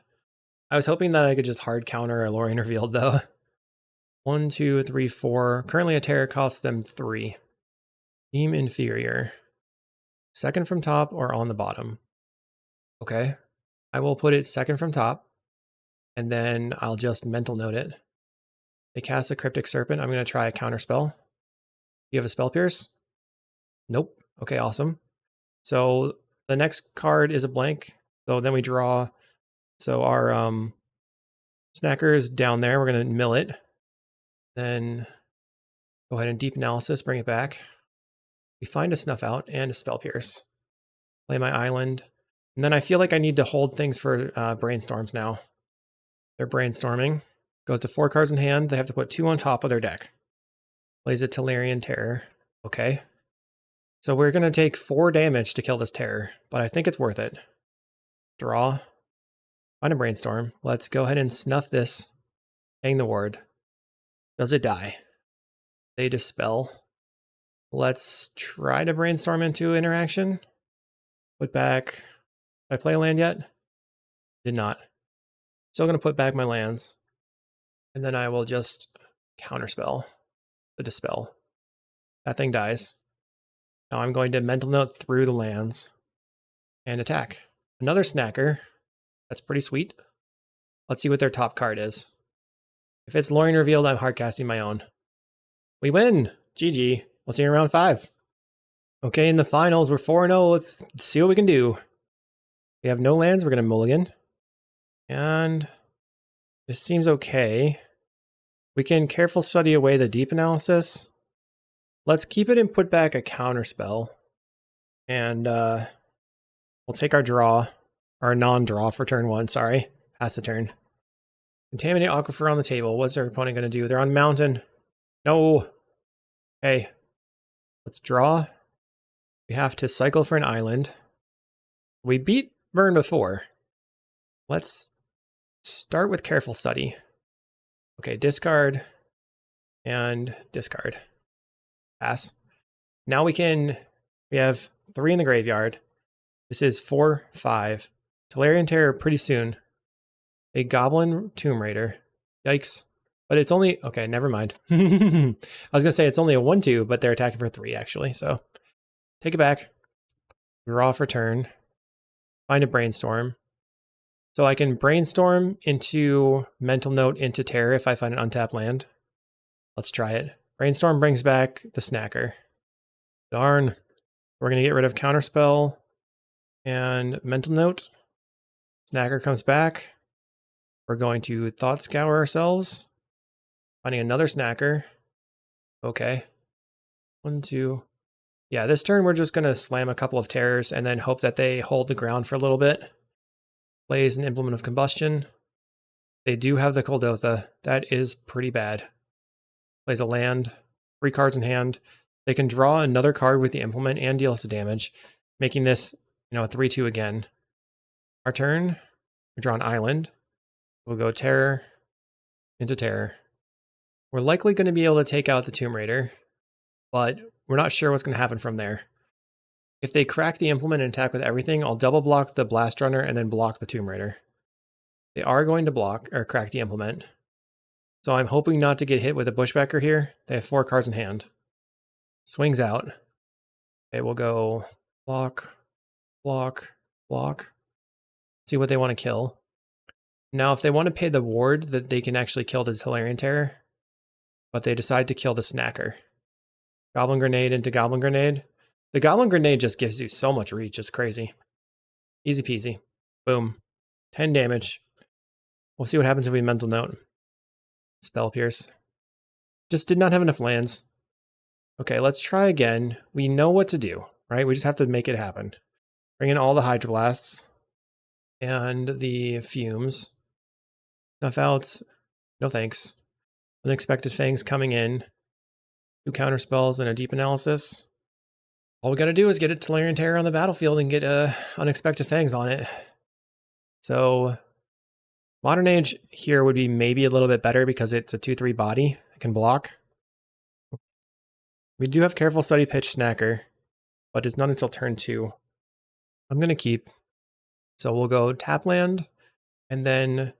I was hoping that I could just hard counter a Lorien Revealed though. 1, 2, 3, 4. Currently a terror costs them 3. Team Inferior. Second from top or on the bottom. Okay. I will put it second from top. And then I'll just mental note it. They cast a Cryptic Serpent. I'm going to try a counterspell. Do you have a Spell Pierce? Nope. Okay, awesome. So the next card is a blank. So then we draw. So our Snacker is down there. We're going to mill it. Then go ahead and Deep Analysis, bring it back. We find a Snuff Out and a Spell Pierce. Play my island. And then I feel like I need to hold things for Brainstorms now. They're brainstorming. Goes to 4 cards in hand. They have to put 2 on top of their deck. Plays a Delirian Terror. Okay. So we're going to take 4 damage to kill this Terror, but I think it's worth it. Draw. Find a Brainstorm. Let's go ahead and snuff this. Hang the ward. Does it die? They dispel. Let's try to Brainstorm into interaction. Put back. Did I play a land yet? Did not. Still going to put back my lands. And then I will just counterspell the Dispel. That thing dies. Now I'm going to mental note through the lands and attack. Another Snacker. That's pretty sweet. Let's see what their top card is. If it's Lorien Revealed, I'm hardcasting my own. We win! GG. We'll see you in round 5. Okay, in the finals, we're 4-0. Let's see what we can do. We have no lands. We're going to mulligan. And this seems okay. We can Careful Study away the Deep Analysis. Let's keep it and put back a counterspell. And we'll take our draw. Our non-draw for turn 1, sorry. Pass the turn. Contaminate Aquifer on the table. What's their opponent going to do? They're on mountain. No. Okay. Let's draw. We have to cycle for an island. We beat Burn before. Let's start with Careful Study. Okay, discard and discard. Pass. Now we have 3 in the graveyard. This is 4, 5. Delirian Terror pretty soon. A Goblin Tomb Raider. Yikes. But it's only, okay, never mind. I was gonna say it's only a 1/2, but they're attacking for 3 actually, so take it back. Draw for turn. Find a Brainstorm. So I can Brainstorm into Mental Note into Terror if I find an untapped land. Let's try it. Brainstorm brings back the Snacker. Darn. We're gonna get rid of Counterspell and Mental Note. Snacker comes back. We're going to Thought Scour ourselves. Finding another Snacker. Okay. 1, 2. Yeah, this turn we're just going to slam a couple of terrors and then hope that they hold the ground for a little bit. Plays an Implement of Combustion. They do have the Kuldotha. That is pretty bad. Plays a land. 3 cards in hand. They can draw another card with the Implement and deal some damage, making this, a 3/2 again. Our turn. We draw an island. We'll go Terror into Terror. We're likely going to be able to take out the Tomb Raider. but we're not sure what's going to happen from there. If they crack the implement and attack with everything, I'll double block the Blast Runner and then block the Tomb Raider. They are going to block or crack the implement. So I'm hoping not to get hit with a Bushwhacker here. They have 4 cards in hand. Swings out. Okay, we'll go block, block, block. See what they want to kill. Now, if they want to pay the ward, that they can actually kill the Tellurian Terror, but they decide to kill the Snacker. Goblin Grenade into Goblin Grenade. The Goblin Grenade just gives you so much reach, it's crazy. Easy peasy. Boom. 10 damage. We'll see what happens if we Mental Note. Spell Pierce. Just did not have enough lands. Okay, let's try again. We know what to do, right? We just have to make it happen. Bring in all the Hydroblasts and the Fumes. Snuff Outs. No thanks. Unexpected Fangs coming in. 2 counter spells and a Deep Analysis. All we gotta do is get a Tellurian Terror on the battlefield and get Unexpected Fangs on it. So Modern Age here would be maybe a little bit better because it's a 2/3 body. It can block. We do have Careful Study, Pitch, Snacker, but it's not until turn 2. I'm gonna keep. So we'll go tap land, and then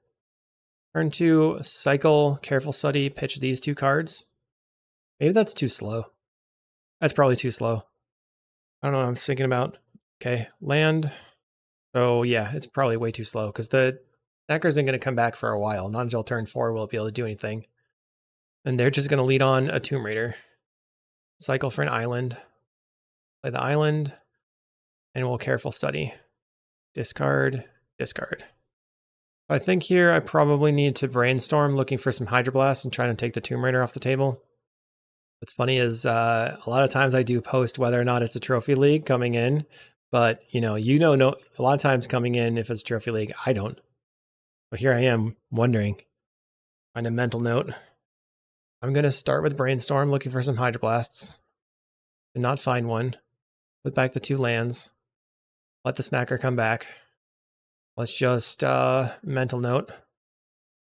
turn 2, cycle, Careful Study, pitch these 2 cards. Maybe that's too slow. That's probably too slow. I don't know what I'm thinking about. Okay, land. So yeah, it's probably way too slow because the Snacker isn't going to come back for a while. Not until turn 4 will it be able to do anything. And they're just going to lead on a Tomb Raider. Cycle for an island. Play the island. And we'll Careful Study. Discard, discard. I think here I probably need to brainstorm looking for some Hydroblast and trying to take the Tomb Raider off the table. What's funny is a lot of times I do post whether or not it's a Trophy League coming in, but a lot of times coming in if it's Trophy League, I don't. But here I am wondering. Find a Mental Note. I'm going to start with Brainstorm looking for some Hydroblasts. Did not find one. Put back the 2 lands. Let the Snacker come back. Let's just Mental Note.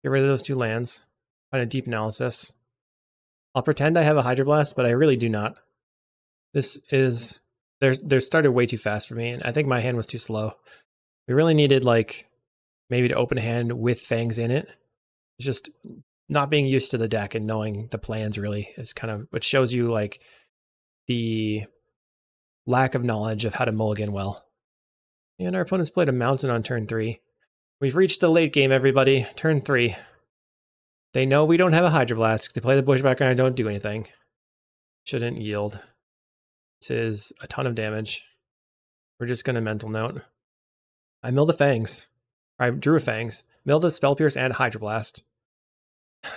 Get rid of those 2 lands. Find a Deep Analysis. I'll pretend I have a Hydroblast, but I really do not. This is... They're started way too fast for me, and I think my hand was too slow. We really needed, maybe to open a hand with Fangs in it. It's just not being used to the deck and knowing the plans really is kind of what shows you, the lack of knowledge of how to mulligan well. And our opponents played a Mountain on turn 3. We've reached the late game, everybody. Turn 3. They know we don't have a Hydroblast. They play the Bushwhacker and I don't do anything. Shouldn't yield. This is a ton of damage. We're just going to Mental Note. I milled a Fangs. I drew a Fangs. Milled a Spell Pierce and a Hydroblast.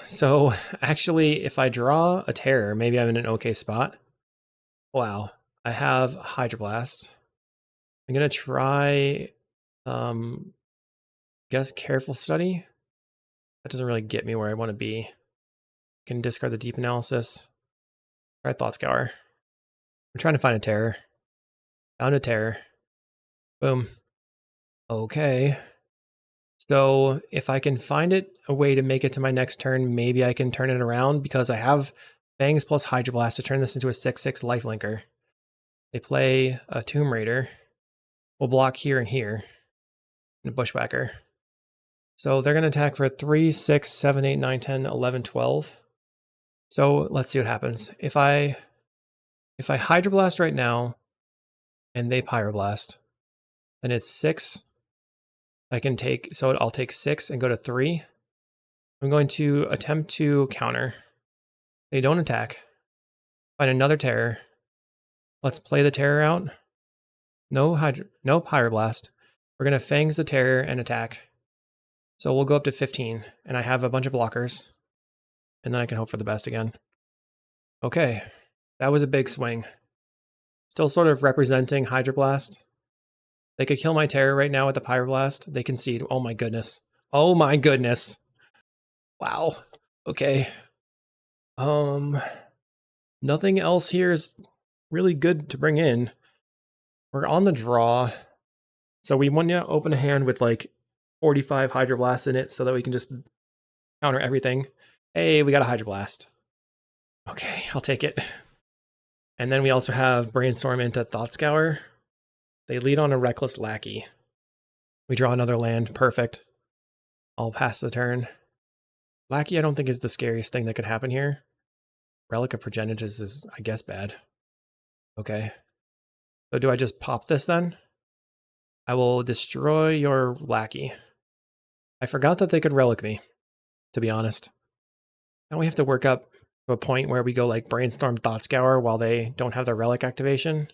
So, actually, if I draw a Terror, maybe I'm in an okay spot. Wow. I have Hydroblast. I'm going to try, guess Careful Study. That doesn't really get me where I want to be. Can discard the Deep Analysis. Try Thought Scour. I'm trying to find a Terror. Found a Terror. Boom. Okay. So if I can find a way to make it to my next turn, maybe I can turn it around because I have Fangs plus Hydroblast to turn this into a 6/6 lifelinker. They play a Tomb Raider. We'll block here and here. And a Bushwhacker. So they're going to attack for 3, 6, 7, 8, 9, 10, 11, 12. So let's see what happens. If I Hydroblast right now and they Pyroblast, then it's 6. I can take, so I'll take 6 and go to 3. I'm going to attempt to counter. They don't attack. Find another Terror. Let's play the Terror out. No Pyroblast. We're going to Fangs the Terror and attack. So we'll go up to 15, and I have a bunch of blockers. And then I can hope for the best again. Okay, that was a big swing. Still sort of representing Hydroblast. They could kill my Terror right now with the Pyroblast. They concede. Oh my goodness. Oh my goodness. Wow. Okay. Nothing else here is really good to bring in. We're on the draw. So we want to open a hand with 45 Hydroblasts in it so that we can just counter everything. Hey, we got a Hydroblast. Okay, I'll take it. And then we also have Brainstorm into Thought Scour. They lead on a Reckless Lackey. We draw another land. Perfect. I'll pass the turn. Lackey I don't think is the scariest thing that could happen here. Relic of Progenitus is, I guess, bad. Okay. So do I just pop this then? I will destroy your Lackey. I forgot that they could Relic me, to be honest. Now we have to work up to a point where we go like Brainstorm Thought Scour while they don't have their Relic activation.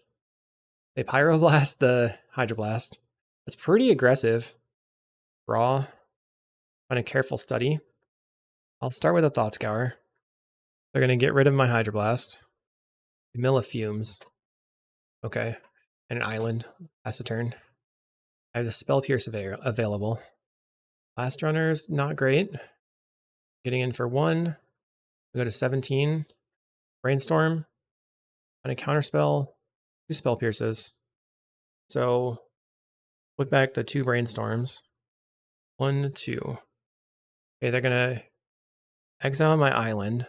They Pyroblast the Hydroblast. That's pretty aggressive. Draw. On a Careful Study. I'll start with a Thought Scour. They're going to get rid of my Hydroblast. Mill of Fumes. Okay. And an island. Pass a turn. I have the Spell Pierce available. Last Runner's not great. Getting in for 1. We go to 17. Brainstorm. On a Counterspell. 2 Spell Pierces. So, look back the 2 Brainstorms. 1, 2. Okay, they're going to exile my island.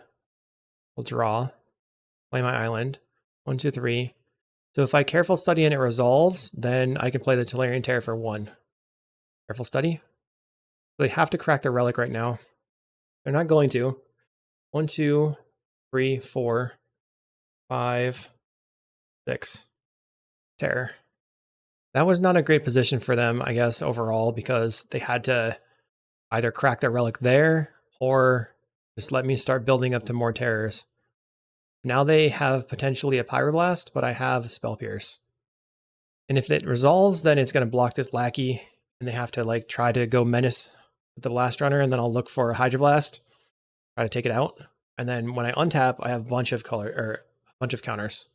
We'll draw. Play my island. 1, 2, 3. So if I Careful Study and it resolves, then I can play the Tolarian Terror for 1. Careful Study. They have to crack the Relic right now. They're not going to. 1, 2, 3, 4, 5, 6. Terror. That was not a great position for them, I guess, overall, because they had to either crack the Relic there or just let me start building up to more terrors. Now they have potentially a Pyroblast, but I have Spell Pierce. And if it resolves, then it's going to block this Lackey, and they have to like try to go Menace with the Last Runner, and then I'll look for a Hydroblast, try to take it out. And then when I untap, I have a bunch of counters.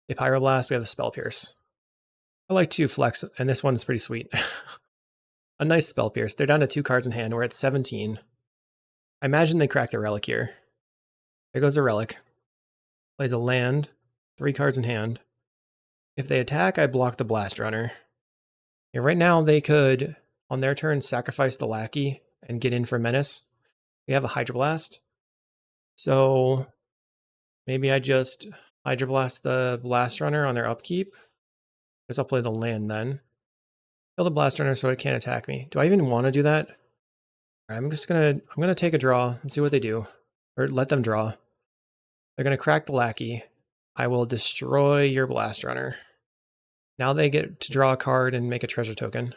A Pyroblast, we have the Spell Pierce. I like to flex, and this one's pretty sweet. A nice Spell Pierce. They're down to 2 cards in hand. We're at 17. I imagine they crack the Relic here. There goes the Relic. Plays a land, 3 cards in hand. If they attack, I block the Blast Runner. Yeah, right now they could, on their turn, sacrifice the Lackey and get in for Menace. We have a Hydroblast. So maybe I just Hydroblast the Blast Runner on their upkeep. I guess I'll play the land then. Kill the Blast Runner so it can't attack me. Do I even want to do that? All right, I'm gonna take a draw and see what they do. Or let them draw. They're gonna crack the Lackey. I will destroy your Blast Runner. Now they get to draw a card and make a treasure token.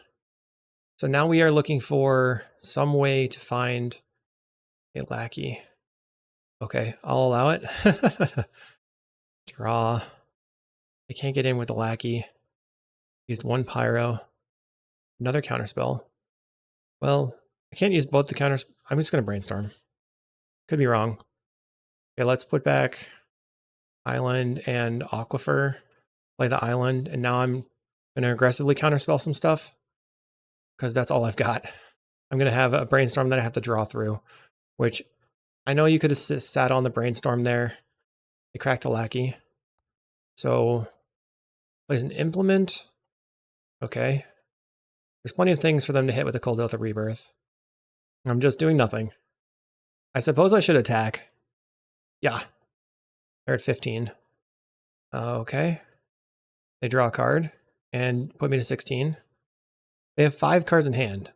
So now we are looking for some way to find a Lackey. Okay, I'll allow it. Draw. They can't get in with the Lackey. Used 1 Pyro. Another Counterspell. Well, I can't use both the counters. I'm just going to Brainstorm. Could be wrong. Okay, let's put back Island and Aquifer. Play the Island. And now I'm going to aggressively Counterspell some stuff, because that's all I've got. I'm going to have a Brainstorm that I have to draw through, which I know you could have sat on the Brainstorm there. They cracked the Lackey. So, plays an Implement. Okay. There's plenty of things for them to hit with the Kuldotha Rebirth. I'm just doing nothing. I suppose I should attack. Yeah. They're at 15. Okay. They draw a card and put me to 16. They have 5 cards in hand.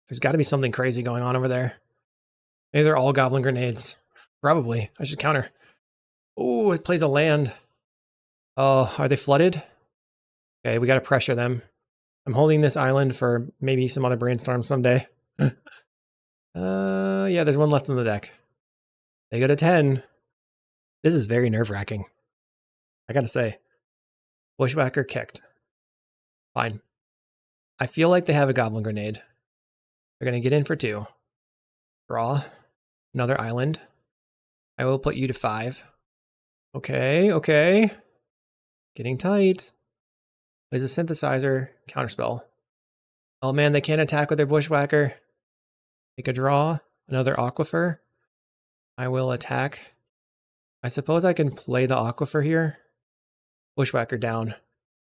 There's got to be something crazy going on over there. Maybe they're all Goblin Grenades. Probably. I should counter. Oh, it plays a land. Oh, are they flooded? Okay, we got to pressure them. I'm holding this island for maybe some other Brainstorm someday. Yeah, there's one left in the deck. They go to 10. This is very nerve-wracking. I gotta say. Bushwhacker kicked. Fine. I feel like they have a Goblin Grenade. They're gonna get in for 2. Draw. Another island. I will put you to 5. Okay, okay. Getting tight. Plays a Synthesizer. Counterspell. Oh man, they can't attack with their Bushwhacker. Take a draw. Another Aquifer. I will attack. I suppose I can play the Aquifer here. Bushwhacker down.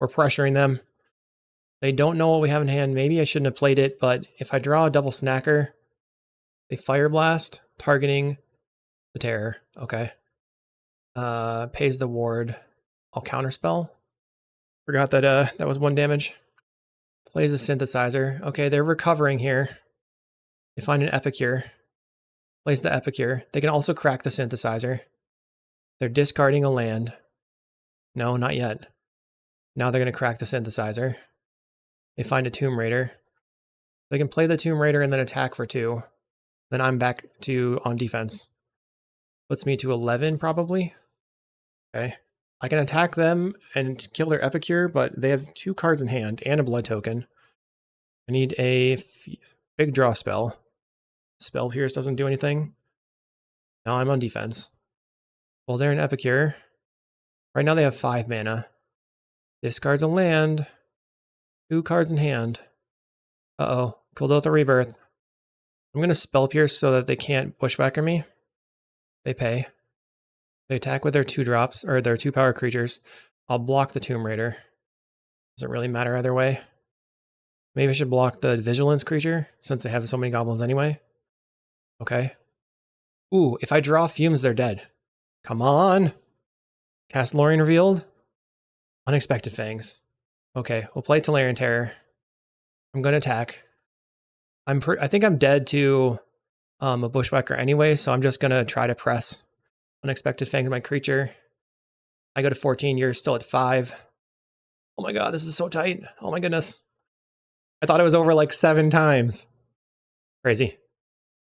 We're pressuring them. They don't know what we have in hand. Maybe I shouldn't have played it, but if I draw a double snacker, they Fire Blast, targeting the Terror. Okay. Pays the ward. I'll counterspell. Forgot that that was 1 damage. Plays a synthesizer. Okay, they're recovering here. They find an epicure. Plays the epicure. They can also crack the synthesizer. They're discarding a land. No, not yet. Now they're going to crack the synthesizer. They find a Tomb Raider. They can play the Tomb Raider and then attack for 2. Then I'm back to on defense. Puts me to 11 probably. Okay. I can attack them and kill their epicure, but they have 2 cards in hand and a blood token. I need a big draw spell. Spell Pierce doesn't do anything. Now I'm on defense. Well, they're an epicure. Right now they have 5 mana. Discards a land. 2 cards in hand. Uh-oh. Kuldotha Rebirth. I'm going to Spell Pierce so that they can't bushwhacker me. They pay. They attack with their 2-drops, or their 2-power creatures. I'll block the Tomb Raider. Doesn't really matter either way. Maybe I should block the Vigilance creature, since they have so many goblins anyway. Okay. Ooh, if I draw Fumes, they're dead. Come on! Cast Lorien Revealed. Unexpected Fangs. Okay, we'll play Talarian Terror. I'm going to attack. I think I'm dead to a bushwhacker anyway, so I'm just going to try to press Unexpected Fangs my creature. I go to 14, you're still at 5. Oh my god, this is so tight. Oh my goodness. I thought it was over like 7 times. Crazy.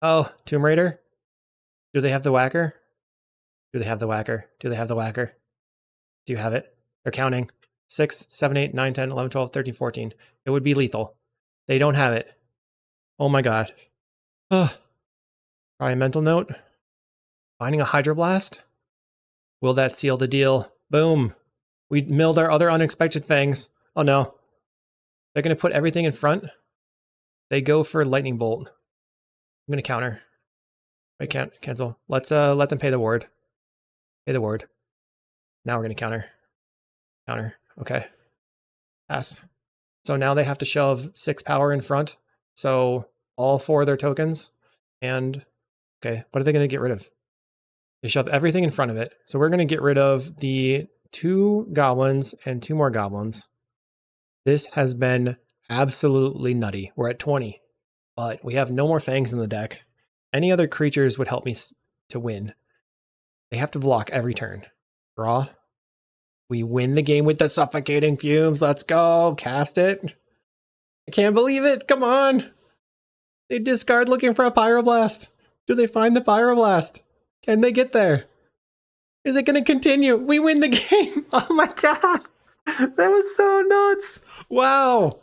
Oh, Tomb Raider? Do they have the whacker? Do they have the whacker? Do they have the whacker? Do you have it? They're counting. 6, 7, 8, 9, 10, 11, 12, 13, 14. It would be lethal. They don't have it. Oh my god. Ugh. Probably a mental note. Finding a Hydroblast? Will that seal the deal? Boom. We milled our other Unexpected Fangs. Oh no. They're going to put everything in front. They go for Lightning Bolt. I'm going to counter. Wait, can't cancel. Let's let them pay the ward. Pay the ward. Now we're going to counter. Counter. Okay. Pass. So now they have to shove 6 power in front. So all 4 of their tokens. And, okay, what are they going to get rid of? They shove everything in front of it. So we're going to get rid of the 2 goblins and 2 more goblins. This has been absolutely nutty. We're at 20, but we have no more fangs in the deck. Any other creatures would help me to win. They have to block every turn. Draw. We win the game with the Suffocating Fumes. Let's go. Cast it. I can't believe it. Come on. They discard looking for a Pyroblast. Do they find the Pyroblast? Can they get there? Is it going to continue? We win the game. Oh my god. That was so nuts. Wow.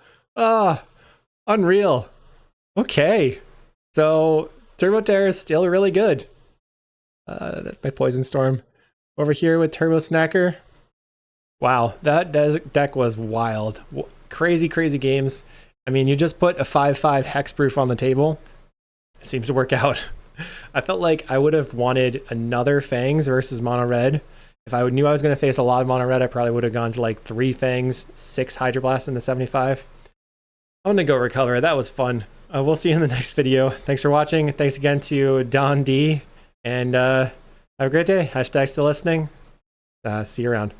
Unreal. Okay. So Turbo Terror is still really good. That's my Poison Storm. Over here with Turbo Snacker. Wow, that deck was wild. Crazy, crazy games. I mean, you just put a 5/5 hexproof on the table. It seems to work out. I felt like I would have wanted another Fangs versus Mono Red. If I knew I was going to face a lot of Mono Red, I probably would have gone to like 3 Fangs, 6 Hydroblast in the 75. I'm going to go recover. That was fun. We'll see you in the next video. Thanks for watching. Thanks again to Don D. And have a great day. Hashtag still listening. See you around.